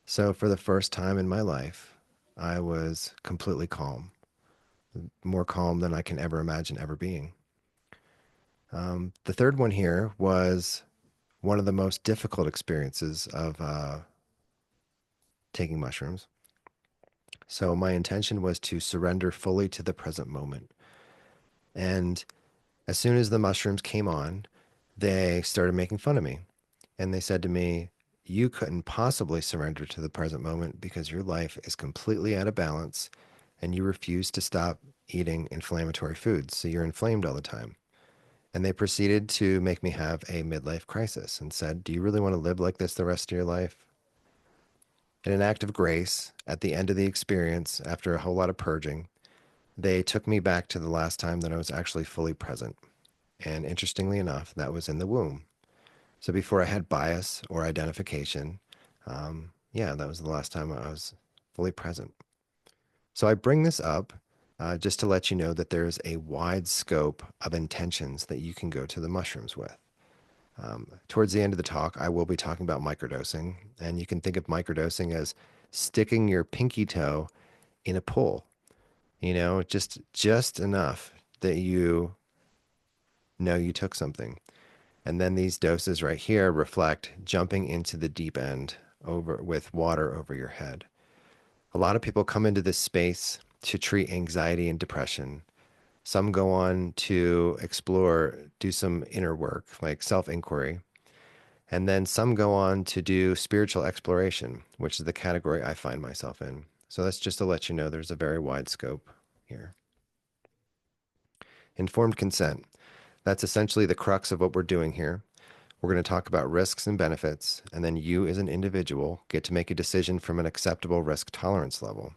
So, for the first time in my life, I was completely calm, more calm than I can ever imagine ever being. The third one here was one of the most difficult experiences of taking mushrooms. So, my intention was to surrender fully to the present moment. And as soon as the mushrooms came on, they started making fun of me. And they said to me, "You couldn't possibly surrender to the present moment because your life is completely out of balance and you refuse to stop eating inflammatory foods. So you're inflamed all the time." And they proceeded to make me have a midlife crisis and said, "Do you really want to live like this the rest of your life?" In an act of grace, at the end of the experience, after a whole lot of purging, they took me back to the last time that I was actually fully present. And interestingly enough, that was in the womb. So before I had bias or identification, yeah, that was the last time I was fully present. So I bring this up just to let you know that there's a wide scope of intentions that you can go to the mushrooms with. Towards the end of the talk, I will be talking about microdosing, and you can think of microdosing as sticking your pinky toe in a pool. Just enough that you know you took something. And then these doses right here reflect jumping into the deep end over with water over your head. A lot of people come into this space to treat anxiety and depression. Some go on to explore, do some inner work like self inquiry. And then some go on to do spiritual exploration, which is the category I find myself in. So that's just to let you know there's a very wide scope here. Informed consent. That's essentially the crux of what we're doing here. We're going to talk about risks and benefits, and then you as an individual get to make a decision from an acceptable risk tolerance level.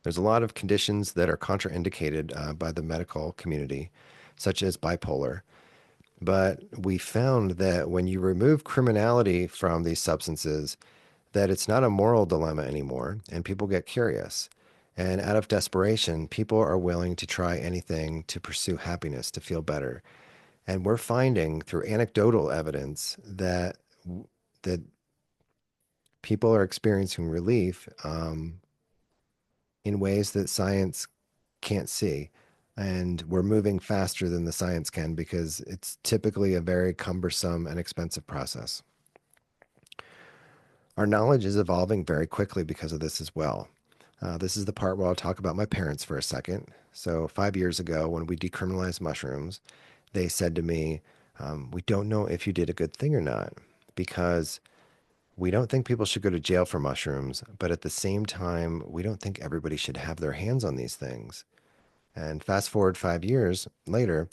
There's a lot of conditions that are contraindicated by the medical community, such as bipolar. But we found that when you remove criminality from these substances, that it's not a moral dilemma anymore, and people get curious. And out of desperation, people are willing to try anything to pursue happiness, to feel better. And we're finding through anecdotal evidence that people are experiencing relief in ways that science can't see. And we're moving faster than the science can because it's typically a very cumbersome and expensive process. Our knowledge is evolving very quickly because of this as well. This is the part where I'll talk about my parents for a second. So, 5 years ago, when we decriminalized mushrooms, they said to me, we don't know if you did a good thing or not because we don't think people should go to jail for mushrooms, but at the same time, we don't think everybody should have their hands on these things. And fast forward 5 years later,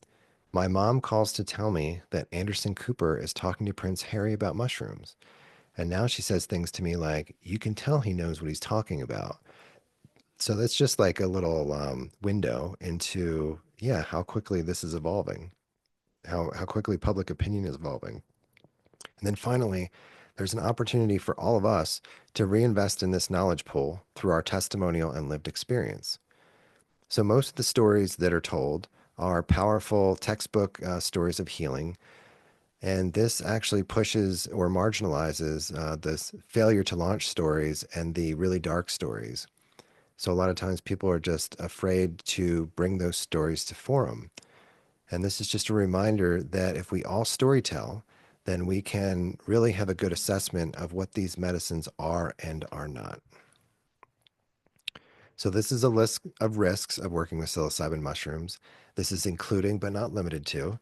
my mom calls to tell me that Anderson Cooper is talking to Prince Harry about mushrooms. And now she says things to me like, you can tell he knows what he's talking about. So that's just like a little window into, yeah, how quickly this is evolving, how quickly public opinion is evolving. And then finally, there's an opportunity for all of us to reinvest in this knowledge pool through our testimonial and lived experience. So most of the stories that are told are powerful textbook stories of healing. And this actually pushes or marginalizes this failure to launch stories and the really dark stories. So a lot of times people are just afraid to bring those stories to forum. And this is just a reminder that if we all storytell, then we can really have a good assessment of what these medicines are and are not. So this is a list of risks of working with psilocybin mushrooms. This is including but not limited to.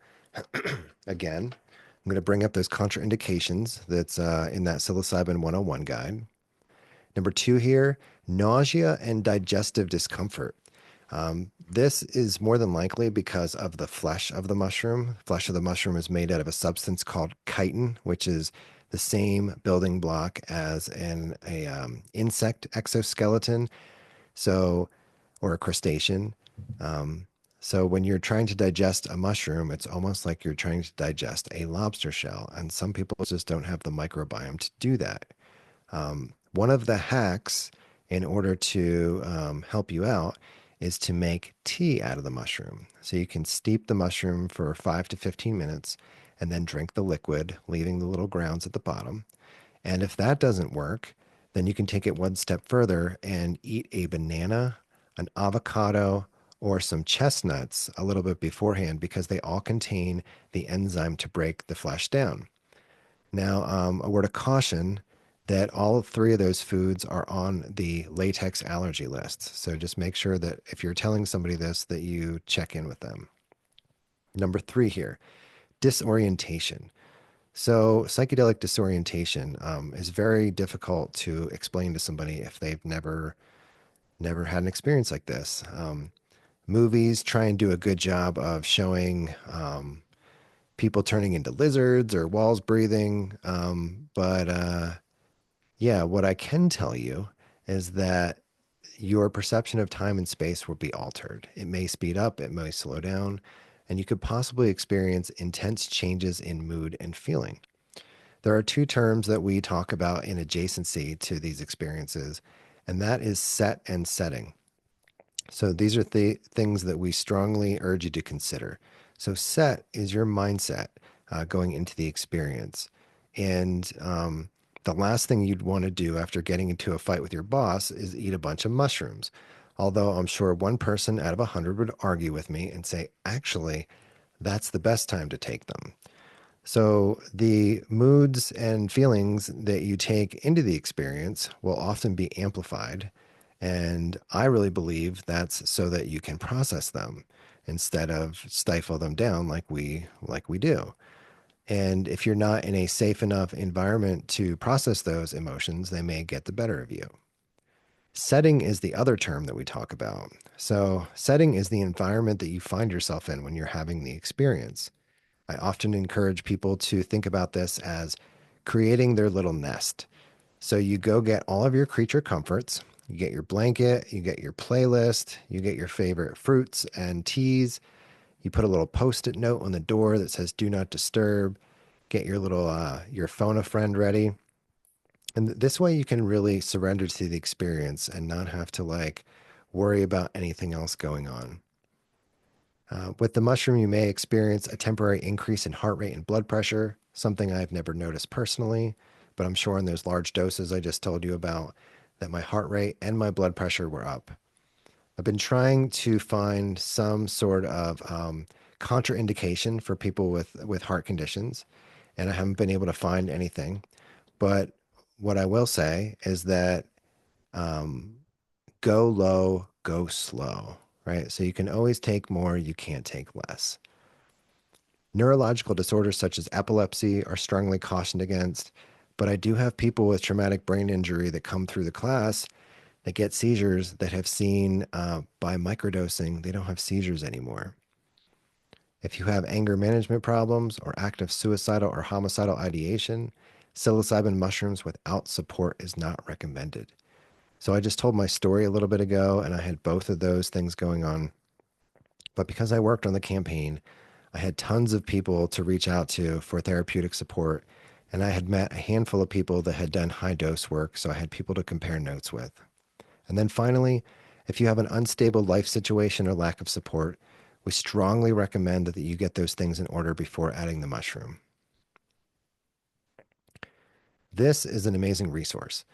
Again, I'm going to bring up those contraindications that's in that psilocybin 101 guide. Number two here, nausea and digestive discomfort. This is more than likely because of the flesh of the mushroom. Flesh of the mushroom is made out of a substance called chitin, which is the same building block as an insect exoskeleton, so or a crustacean. Um, so when you're trying to digest a mushroom, it's almost like you're trying to digest a lobster shell, and some people just don't have the microbiome to do that. One of the hacks in order to help you out is to make tea out of the mushroom. So you can steep the mushroom for 5 to 15 minutes and then drink the liquid, leaving the little grounds at the bottom. And if that doesn't work, then you can take it one step further and eat a banana, an avocado, or some chestnuts a little bit beforehand because they all contain the enzyme to break the flesh down. Now, a word of caution that all three of those foods are on the latex allergy list. So just make sure that if you're telling somebody this, that you check in with them. Number three here, disorientation. So psychedelic disorientation is very difficult to explain to somebody if they've never had an experience like this. Movies try and do a good job of showing people turning into lizards or walls breathing, but yeah, what I can tell you is that your perception of time and space will be altered. It may speed up, it may slow down, and you could possibly experience intense changes in mood and feeling. There are two terms that we talk about in adjacency to these experiences, and that is set and setting. So these are the things that we strongly urge you to consider. So set is your mindset going into the experience. And the last thing you'd want to do after getting into a fight with your boss is eat a bunch of mushrooms. Although I'm sure one person out of 100 would argue with me and say, actually, that's the best time to take them. So the moods and feelings that you take into the experience will often be amplified. And I really believe that's so that you can process them instead of stifle them down like we do. And if you're not in a safe enough environment to process those emotions, they may get the better of you. Setting is the other term that we talk about. So, setting is the environment that you find yourself in when you're having the experience. I often encourage people to think about this as creating their little nest. So, you go get all of your creature comforts, you get your blanket, you get your playlist, you get your favorite fruits and teas, you put a little post it note on the door that says, do not disturb. Get your little your phone a friend ready. And this way you can really surrender to the experience and not have to like worry about anything else going on. With the mushroom, you may experience a temporary increase in heart rate and blood pressure, something I've never noticed personally, but I'm sure in those large doses I just told you about that my heart rate and my blood pressure were up. I've been trying to find some sort of contraindication for people with heart conditions, and I haven't been able to find anything. But what I will say is that um, go low, go slow, right? So you can always take more, you can't take less. Neurological disorders such as epilepsy are strongly cautioned against, but I do have people with traumatic brain injury that come through the class that get seizures that have seen by microdosing, they don't have seizures anymore. If you have anger management problems or active suicidal or homicidal ideation, psilocybin mushrooms without support is not recommended. So I just told my story a little bit ago, and I had both of those things going on. But because I worked on the campaign, I had tons of people to reach out to for therapeutic support. And I had met a handful of people that had done high dose work. So I had people to compare notes with. And then finally, if you have an unstable life situation or lack of support, we strongly recommend that you get those things in order before adding the mushroom. This is an amazing resource.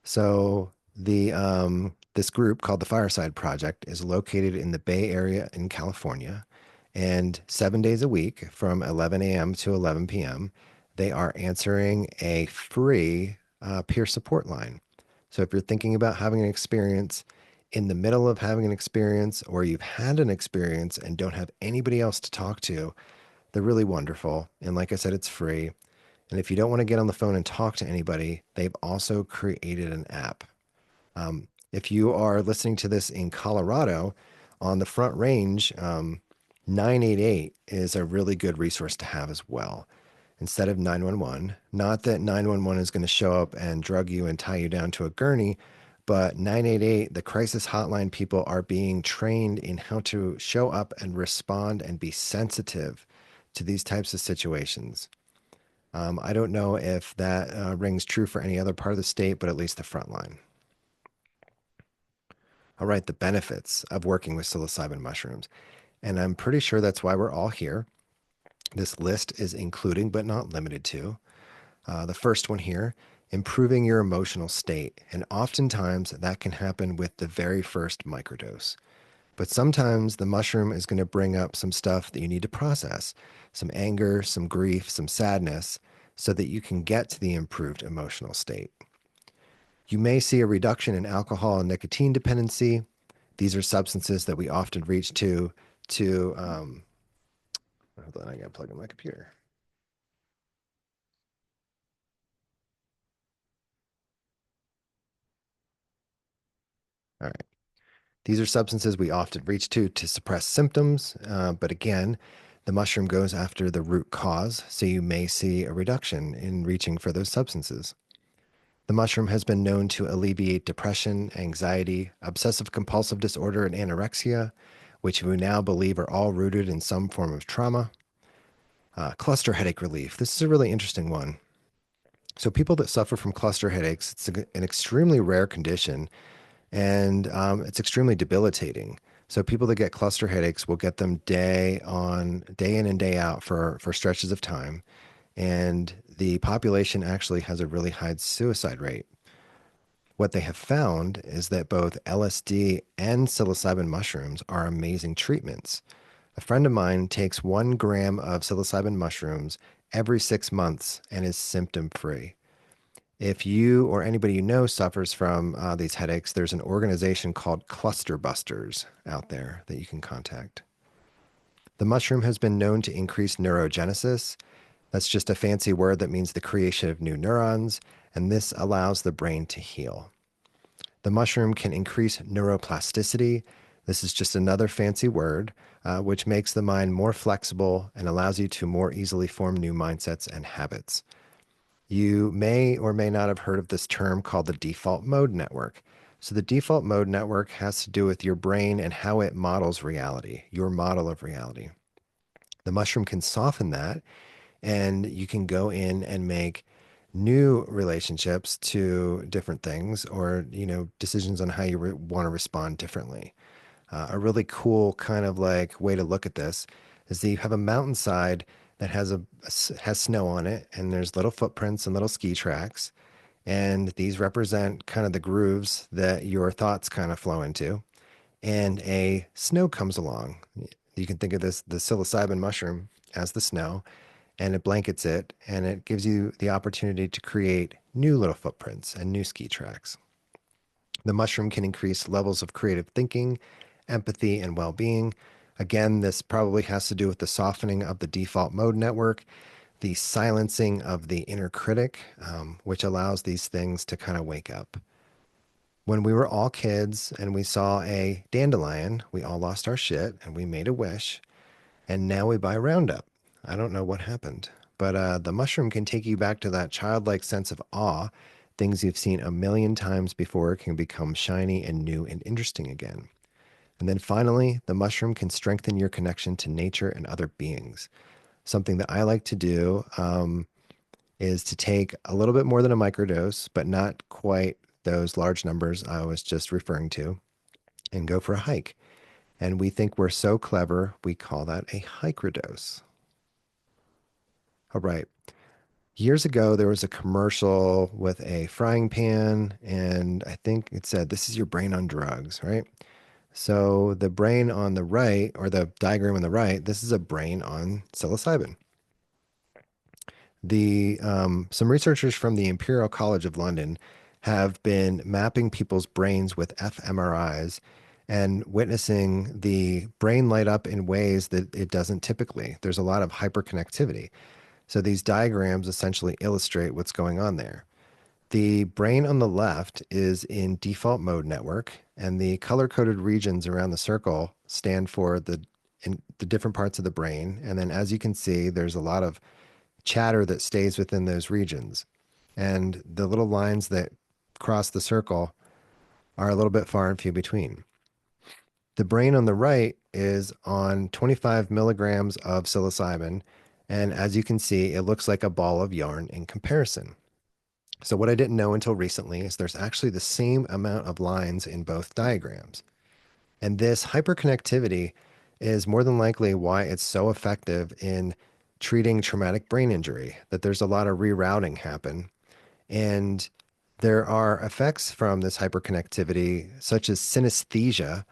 So this group called the Fireside Project is located in the Bay Area in California, and 7 days a week from 11 a.m. to 11 p.m. they are answering a free peer support line. So if you're thinking about having an experience in the middle of having an experience, or you've had an experience and don't have anybody else to talk to, they're really wonderful. And like I said, it's free. And if you don't want to get on the phone and talk to anybody, they've also created an app. If you are listening to this in Colorado, on the Front Range, 988 is a really good resource to have as well instead of 911. Not that 911 is going to show up and drug you and tie you down to a gurney, but 988, the crisis hotline people are being trained in how to show up and respond and be sensitive to these types of situations. I don't know if that rings true for any other part of the state, but at least the front line. All right, the benefits of working with psilocybin mushrooms. And I'm pretty sure that's why we're all here. This list is including but not limited to. The first one here, improving your emotional state. And oftentimes that can happen with the very first microdose. But sometimes the mushroom is going to bring up some stuff that you need to process, some anger, some grief, some sadness, so that you can get to the improved emotional state. You may see a reduction in alcohol and nicotine dependency. These are substances that we often reach to hold on, I gotta plug in my computer. All right. These are substances we often reach to suppress symptoms, but again, the mushroom goes after the root cause, so you may see a reduction in reaching for those substances. The mushroom has been known to alleviate depression, anxiety, obsessive compulsive disorder, and anorexia, which we now believe are all rooted in some form of trauma. Cluster headache relief. This is a really interesting one. So, people that suffer from cluster headaches, it's an extremely rare condition, and it's extremely debilitating. So, people that get cluster headaches will get them day in and day out for stretches of time. And the population actually has a really high suicide rate. What they have found is that both LSD and psilocybin mushrooms are amazing treatments. A friend of mine takes 1 gram of psilocybin mushrooms every 6 months and is symptom free. If you or anybody you know suffers from these headaches, there's an organization called Cluster Busters out there that you can contact. The mushroom has been known to increase neurogenesis. That's just a fancy word that means the creation of new neurons, and this allows the brain to heal. The mushroom can increase neuroplasticity. This is just another fancy word, which makes the mind more flexible and allows you to more easily form new mindsets and habits. You may or may not have heard of this term called the default mode network. So, the default mode network has to do with your brain and how it models reality, your model of reality. The mushroom can soften that, and you can go in and make new relationships to different things or, decisions on how you want to respond differently. A really cool kind of like way to look at this is that you have a mountainside that has snow on it, and there's little footprints and little ski tracks, and these represent kind of the grooves that your thoughts kind of flow into. And a snow comes along. You can think of this the psilocybin mushroom as the snow, and it blankets it, and it gives you the opportunity to create new little footprints and new ski tracks. The mushroom can increase levels of creative thinking, empathy, and well being. Again, this probably has to do with the softening of the default mode network, the silencing of the inner critic, which allows these things to kind of wake up. When we were all kids and we saw a dandelion, we all lost our shit and we made a wish, and now we buy Roundup. I don't know what happened, but the mushroom can take you back to that childlike sense of awe. Things you've seen a million times before can become shiny and new and interesting again. And then finally, the mushroom can strengthen your connection to nature and other beings. Something that I like to do is to take a little bit more than a microdose, but not quite those large numbers I was just referring to, and go for a hike. And we think we're so clever, we call that a microdose. All right. Years ago, there was a commercial with a frying pan, and I think it said, "This is your brain on drugs," right? So the brain on the right, or the diagram on the right, this is a brain on psilocybin. Some researchers from the Imperial College of London have been mapping people's brains with fMRIs and witnessing the brain light up in ways that it doesn't typically. There's a lot of hyperconnectivity. So these diagrams essentially illustrate what's going on there. The brain on the left is in default mode network, and the color-coded regions around the circle stand for the different parts of the brain. And then, as you can see, there's a lot of chatter that stays within those regions. And the little lines that cross the circle are a little bit far and few between. The brain on the right is on 25 milligrams of psilocybin. And as you can see, it looks like a ball of yarn in comparison. So, what I didn't know until recently is there's actually the same amount of lines in both diagrams. And this hyperconnectivity is more than likely why it's so effective in treating traumatic brain injury, that there's a lot of rerouting happen. And there are effects from this hyperconnectivity, such as synesthesia,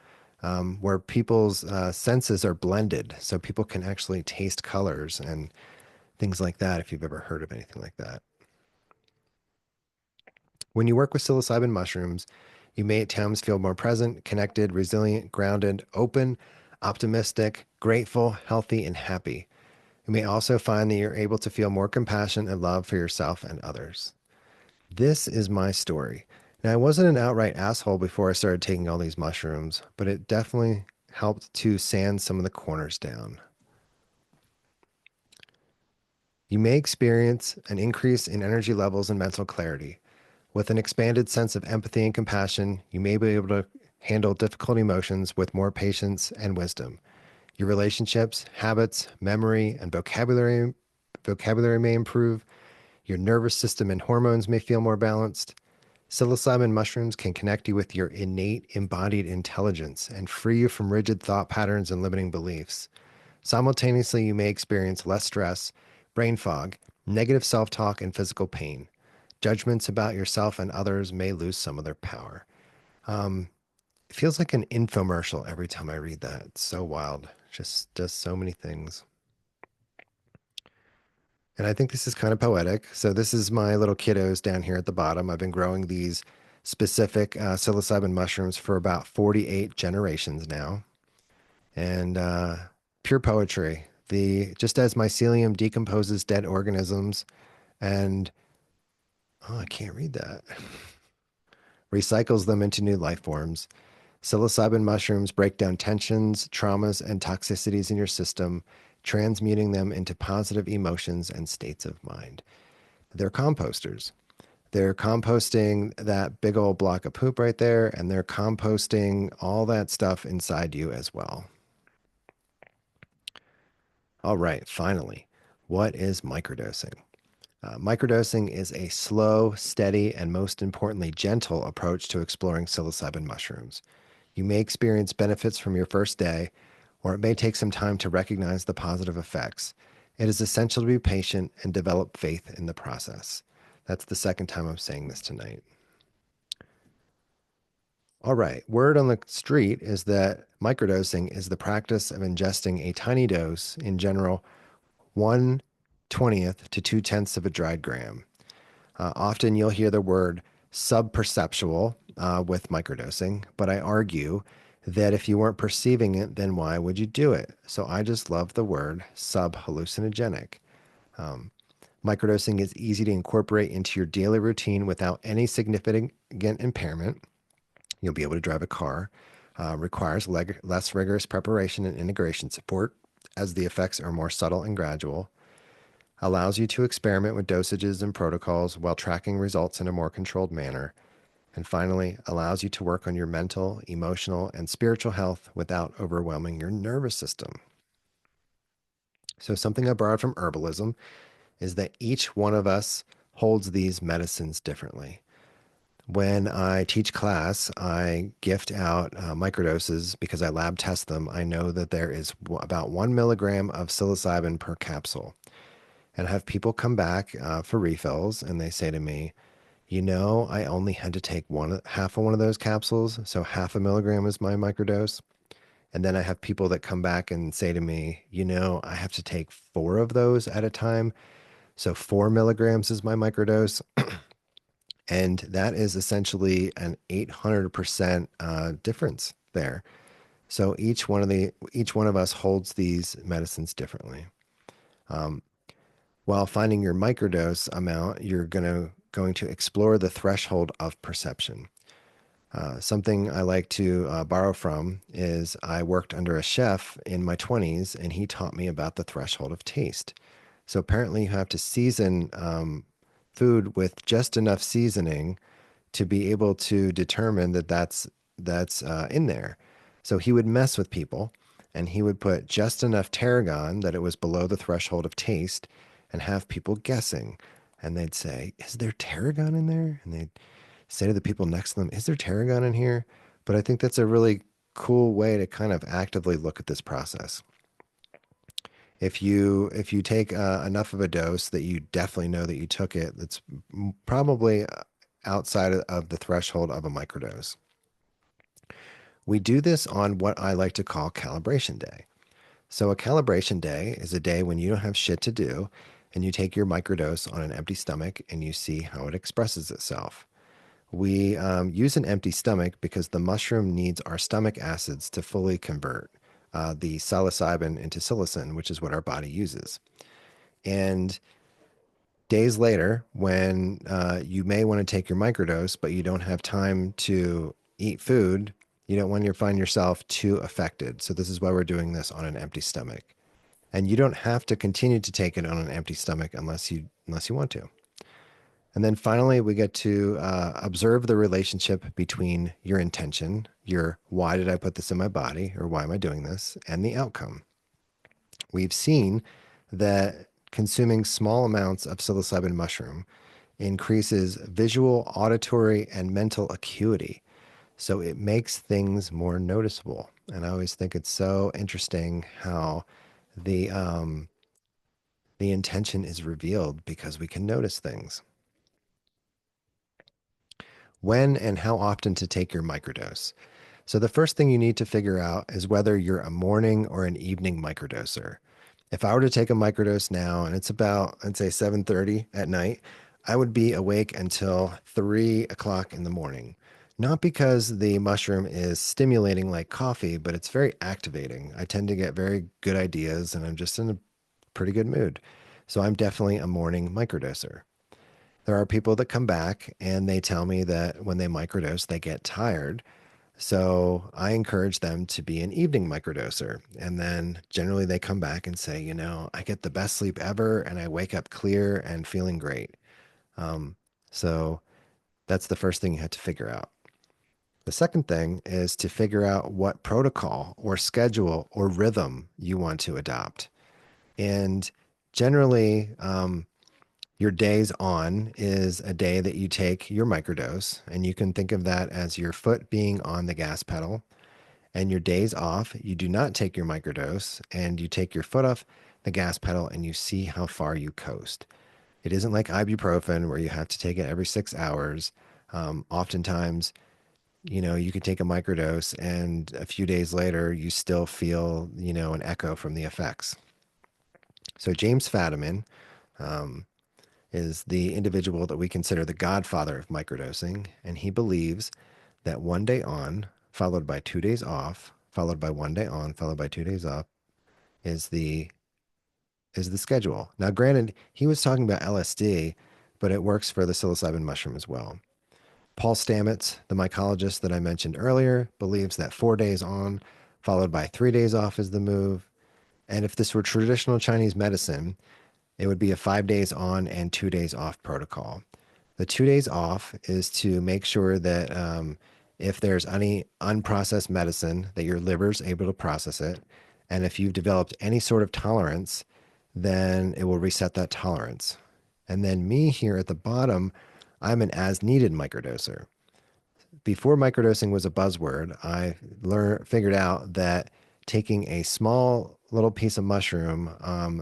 where people's senses are blended. So people can actually taste colors and things like that, if you've ever heard of anything like that. When you work with psilocybin mushrooms, you may at times feel more present, connected, resilient, grounded, open, optimistic, grateful, healthy, and happy. You may also find that you're able to feel more compassion and love for yourself and others. This is my story. Now, I wasn't an outright asshole before I started taking all these mushrooms, but it definitely helped to sand some of the corners down. You may experience an increase in energy levels and mental clarity. With an expanded sense of empathy and compassion, you may be able to handle difficult emotions with more patience and wisdom. Your relationships, habits, memory, and vocabulary may improve. Your nervous system and hormones may feel more balanced. Psilocybin mushrooms can connect you with your innate embodied intelligence and free you from rigid thought patterns and limiting beliefs. Simultaneously, you may experience less stress, brain fog, negative self talk, and physical pain. Judgments about yourself and others may lose some of their power. It feels like an infomercial every time I read that. It's so wild. Just does so many things. And I think this is kind of poetic. So this is my little kiddos down here at the bottom. I've been growing these specific psilocybin mushrooms for about 48 generations now. And pure poetry. The just as mycelium decomposes dead organisms and I can't read that. Recycles them into new life forms. Psilocybin mushrooms break down tensions, traumas, and toxicities in your system, transmuting them into positive emotions and states of mind. They're composters. They're composting that big old block of poop right there, and they're composting all that stuff inside you as well. All right, finally, what is microdosing? Microdosing is a slow, steady, and most importantly, gentle approach to exploring psilocybin mushrooms. You may experience benefits from your first day, or it may take some time to recognize the positive effects. It is essential to be patient and develop faith in the process. That's the second time I'm saying this tonight. All right, word on the street is that microdosing is the practice of ingesting a tiny dose, in general, 1/20th to 2/10ths of a dried gram. Often you'll hear the word subperceptual with microdosing, but I argue that if you weren't perceiving it, then why would you do it? So I just love the word subhallucinogenic. Um, Microdosing is easy to incorporate into your daily routine without any significant impairment. You'll be able to drive a car. Requires less rigorous preparation and integration support, as the effects are more subtle and gradual. Allows you to experiment with dosages and protocols while tracking results in a more controlled manner. And finally, allows you to work on your mental, emotional, and spiritual health without overwhelming your nervous system. So, something I borrowed from herbalism is that each one of us holds these medicines differently. When I teach class, I gift out microdoses because I lab test them. I know that there is about 1 milligram of psilocybin per capsule. And I have people come back for refills, and they say to me, I only had to take half of one of those capsules, so half a milligram is my microdose. And then I have people that come back and say to me, I have to take four of those at a time, so 4 milligrams is my microdose. And that is essentially an 800% difference there. So each one of us holds these medicines differently. Um, while finding your microdose amount, you're going to explore the threshold of perception. Something I like to borrow from is I worked under a chef in my 20s, and he taught me about the threshold of taste. So apparently, you have to season food with just enough seasoning to be able to determine that that's in there. So he would mess with people, and he would put just enough tarragon that it was below the threshold of taste, and have people guessing. And they'd say, "Is there tarragon in there?" And they'd say to the people next to them, "Is there tarragon in here?" But I think that's a really cool way to kind of actively look at this process. If you take enough of a dose that you definitely know that you took it, that's probably outside of the threshold of a microdose. We do this on what I like to call calibration day. So a calibration day is a day when you don't have shit to do, and you take your microdose on an empty stomach and you see how it expresses itself. We use an empty stomach because the mushroom needs our stomach acids to fully convert the psilocybin into psilocin, which is what our body uses. And days later, when you may want to take your microdose, but you don't have time to eat food, you don't want to find yourself too affected. So this is why we're doing this on an empty stomach. And you don't have to continue to take it on an empty stomach unless you want to. And then finally, we get to observe the relationship between your intention, your why did I put this in my body, or why am I doing this, and the outcome. We've seen that consuming small amounts of psilocybin mushroom increases visual, auditory, and mental acuity. So it makes things more noticeable. And I always think it's so interesting how the intention is revealed because we can notice things. When and how often to take your microdose. So the first thing you need to figure out is whether you're a morning or an evening microdoser. If I were to take a microdose now and it's about, I'd say 7:30 at night, I would be awake until 3 o'clock in the morning. Not because the mushroom is stimulating like coffee, but it's very activating. I tend to get very good ideas and I'm just in a pretty good mood. So I'm definitely a morning microdoser. There are people that come back and they tell me that when they microdose, they get tired. So I encourage them to be an evening microdoser. And then generally they come back and say, I get the best sleep ever and I wake up clear and feeling great. Um, so that's the first thing you have to figure out. The second thing is to figure out what protocol or schedule or rhythm you want to adopt. And generally, Your days on is a day that you take your microdose, and you can think of that as your foot being on the gas pedal. And your days off, you do not take your microdose, and you take your foot off the gas pedal and you see how far you coast. It isn't like ibuprofen where you have to take it every 6 hours. Oftentimes, you could take a microdose and a few days later, you still feel, an echo from the effects. So James Fadiman um, is the individual that we consider the godfather of microdosing, and he believes that one day on, followed by 2 days off, followed by one day on, followed by 2 days off, is the schedule. Now, granted, he was talking about LSD, but it works for the psilocybin mushroom as well. Paul Stamets, the mycologist that I mentioned earlier, believes that 4 days on, followed by 3 days off, is the move. And if this were traditional Chinese medicine, it would be a 5 days on and 2 days off protocol. The 2 days off is to make sure that if there's any unprocessed medicine, that your liver's able to process it. And if you've developed any sort of tolerance, then it will reset that tolerance. And then me here at the bottom, I'm an as needed microdoser. Before microdosing was a buzzword, I figured out that taking a small little piece of mushroom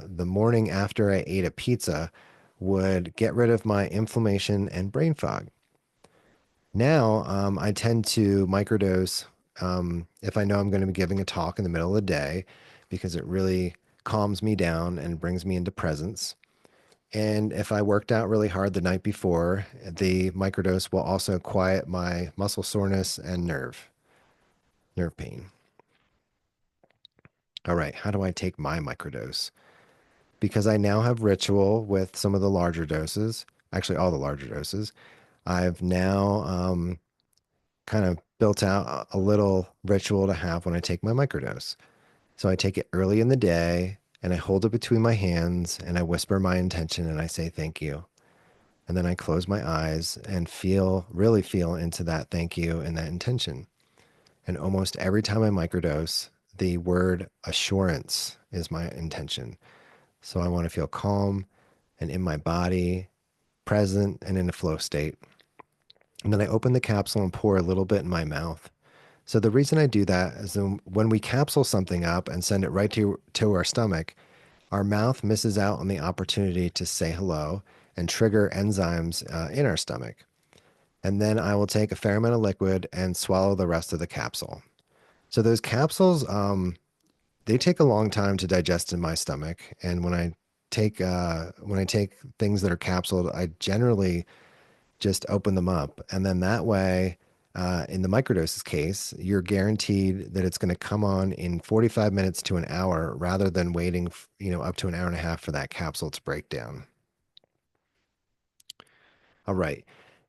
the morning after I ate a pizza would get rid of my inflammation and brain fog. Now, I tend to microdose if I know I'm going to be giving a talk in the middle of the day because it really calms me down and brings me into presence. And if I worked out really hard the night before, the microdose will also quiet my muscle soreness and nerve pain. All right, how do I take my microdose? Because I now have ritual with some of the larger doses, actually all the larger doses, I've now kind of built out a little ritual to have when I take my microdose. So I take it early in the day and I hold it between my hands and I whisper my intention and I say thank you. And then I close my eyes and really feel into that thank you and that intention. And almost every time I microdose, the word assurance is my intention. So I want to feel calm and in my body, present and in a flow state. And then I open the capsule and pour a little bit in my mouth. So the reason I do that is when we capsule something up and send it right to our stomach, our mouth misses out on the opportunity to say hello and trigger enzymes in our stomach. And then I will take a fair amount of liquid and swallow the rest of the capsule. So those capsules, they take a long time to digest in my stomach. And when I take things that are capsuled, I generally just open them up. And then that way, in the microdoses case, you're guaranteed that it's going to come on in 45 minutes to an hour rather than waiting, up to an hour and a half for that capsule to break down. All right.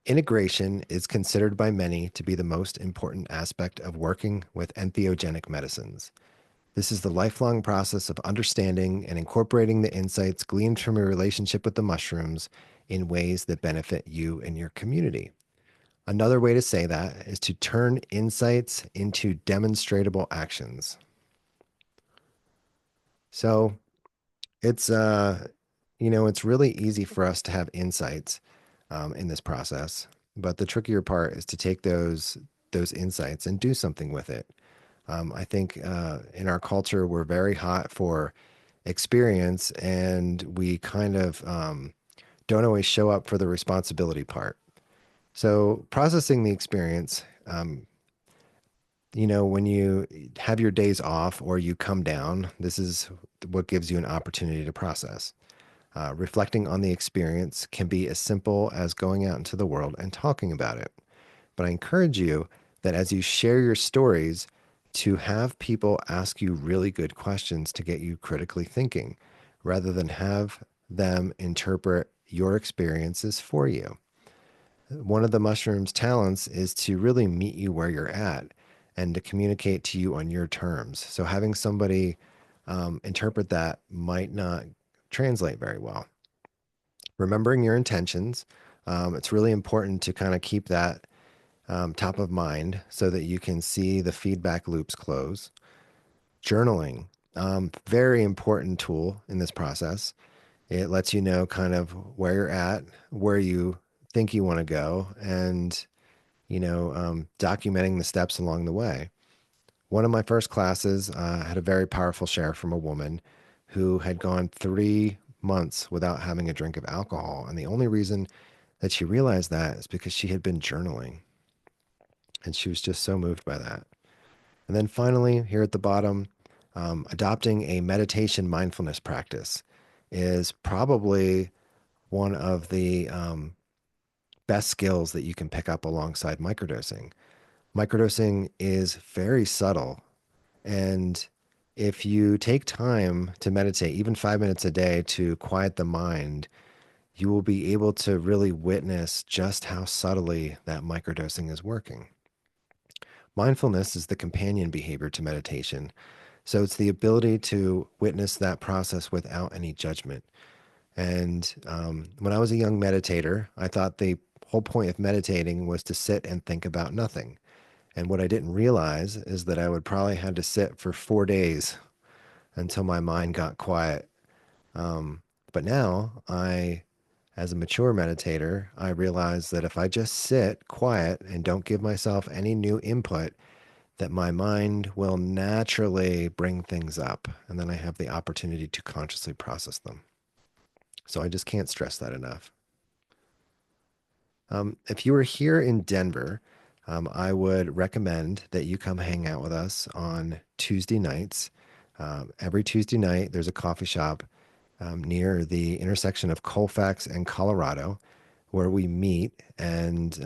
Integration is considered by many to be the most important aspect of working with entheogenic medicines. This is the lifelong process of understanding and incorporating the insights gleaned from your relationship with the mushrooms in ways that benefit you and your community. Another way to say that is to turn insights into demonstrable actions. So it's really easy for us to have insights in this process, but the trickier part is to take those insights and do something with it. I think in our culture we're very hot for experience, and we kind of don't always show up for the responsibility part. So processing the experience, when you have your days off or you come down, this is what gives you an opportunity to process. Reflecting on the experience can be as simple as going out into the world and talking about it. But I encourage you that as you share your stories, to have people ask you really good questions to get you critically thinking, rather than have them interpret your experiences for you. One of the mushroom's talents is to really meet you where you're at and to communicate to you on your terms. So having somebody interpret that might not translate very well. Remembering your intentions, it's really important to kind of keep that top of mind so that you can see the feedback loops close. Journaling, very important tool in this process. It lets you know kind of where you're at, where you think you want to go, and documenting the steps along the way. One of my first classes had a very powerful share from a woman who had gone 3 months without having a drink of alcohol. And the only reason that she realized that is because she had been journaling. And she was just so moved by that. And then finally, here at the bottom, adopting a meditation mindfulness practice is probably one of the best skills that you can pick up alongside microdosing. Microdosing is very subtle. And if you take time to meditate, even 5 minutes a day to quiet the mind, you will be able to really witness just how subtly that microdosing is working. Mindfulness is the companion behavior to meditation. So it's the ability to witness that process without any judgment. And when I was a young meditator, I thought the whole point of meditating was to sit and think about nothing. And what I didn't realize is that I would probably have to sit for 4 days until my mind got quiet. Um, but now as a mature meditator, I realize that if I just sit quiet and don't give myself any new input, that my mind will naturally bring things up. And then I have the opportunity to consciously process them. So I just can't stress that enough. If you were here in Denver, I would recommend that you come hang out with us on Tuesday nights. Every Tuesday night, there's a coffee shop near the intersection of Colfax and Colorado where we meet, and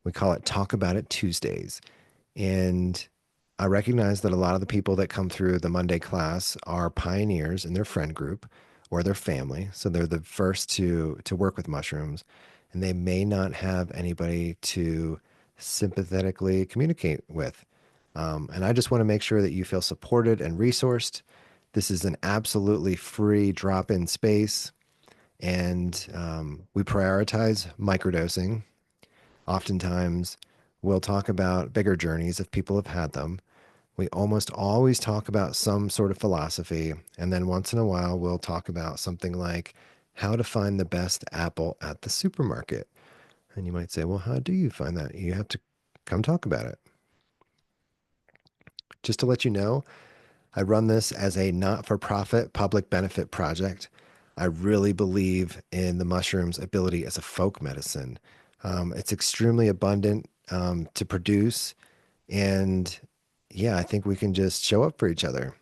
we call it Talk About It Tuesdays. And I recognize that a lot of the people that come through the Monday class are pioneers in their friend group or their family. So they're the first to work with mushrooms, and they may not have anybody to sympathetically communicate with. And I just want to make sure that you feel supported and resourced. This is an absolutely free drop-in space, and we prioritize microdosing. Oftentimes, we'll talk about bigger journeys if people have had them. We almost always talk about some sort of philosophy, and then once in a while, we'll talk about something like how to find the best apple at the supermarket. And you might say, well, how do you find that? You have to come talk about it. Just to let you know, I run this as a not for profit public benefit project. I really believe in the mushroom's ability as a folk medicine. It's extremely abundant to produce. And yeah, I think we can just show up for each other.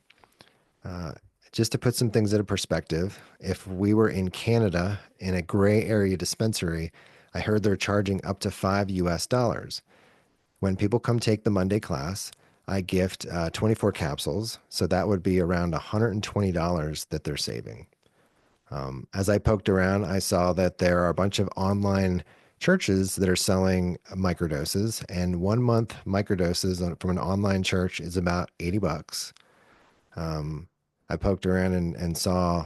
Uh, just to put some things into perspective, if we were in Canada in a gray area dispensary, I heard they're charging up to $5. When people come take the Monday class, I gift 24 capsules. So that would be around $120 that they're saving. As I poked around, I saw that there are a bunch of online churches that are selling microdoses, and 1 month microdoses from an online church is about $80. Um, I poked around and saw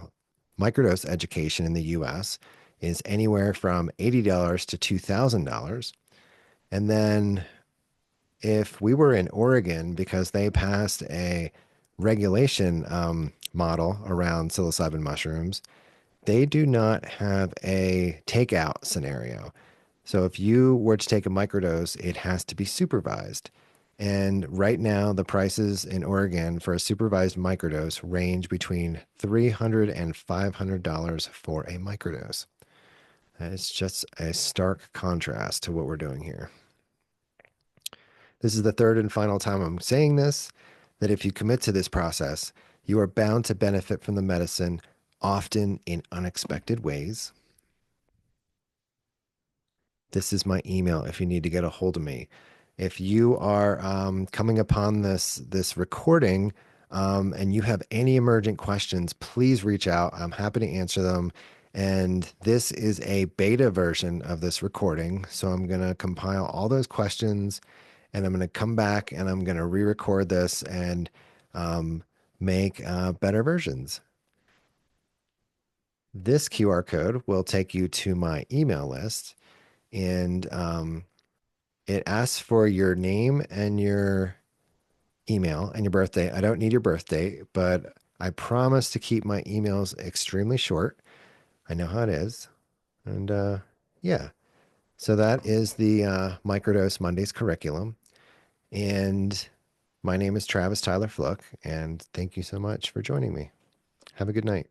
microdose education in the US is anywhere from $80 to $2,000. And then if we were in Oregon, because they passed a regulation model around psilocybin mushrooms, they do not have a takeout scenario. So if you were to take a microdose, it has to be supervised. And right now, the prices in Oregon for a supervised microdose range between $300 and $500 for a microdose. It's just a stark contrast to what we're doing here. This is the third and final time I'm saying this, that if you commit to this process, you are bound to benefit from the medicine, often in unexpected ways. This is my email if you need to get a hold of me. If you are coming upon this recording and you have any emergent questions, please reach out. I'm happy to answer them. And this is a beta version of this recording. So I'm going to compile all those questions and I'm going to come back and I'm going to re-record this and make better versions. This QR code will take you to my email list, and it asks for your name and your email and your birthday. I don't need your birthday, but I promise to keep my emails extremely short. I know how it is. And yeah, so that is the Microdose Mondays curriculum. And my name is Travis Tyler Fluck, and thank you so much for joining me. Have a good night.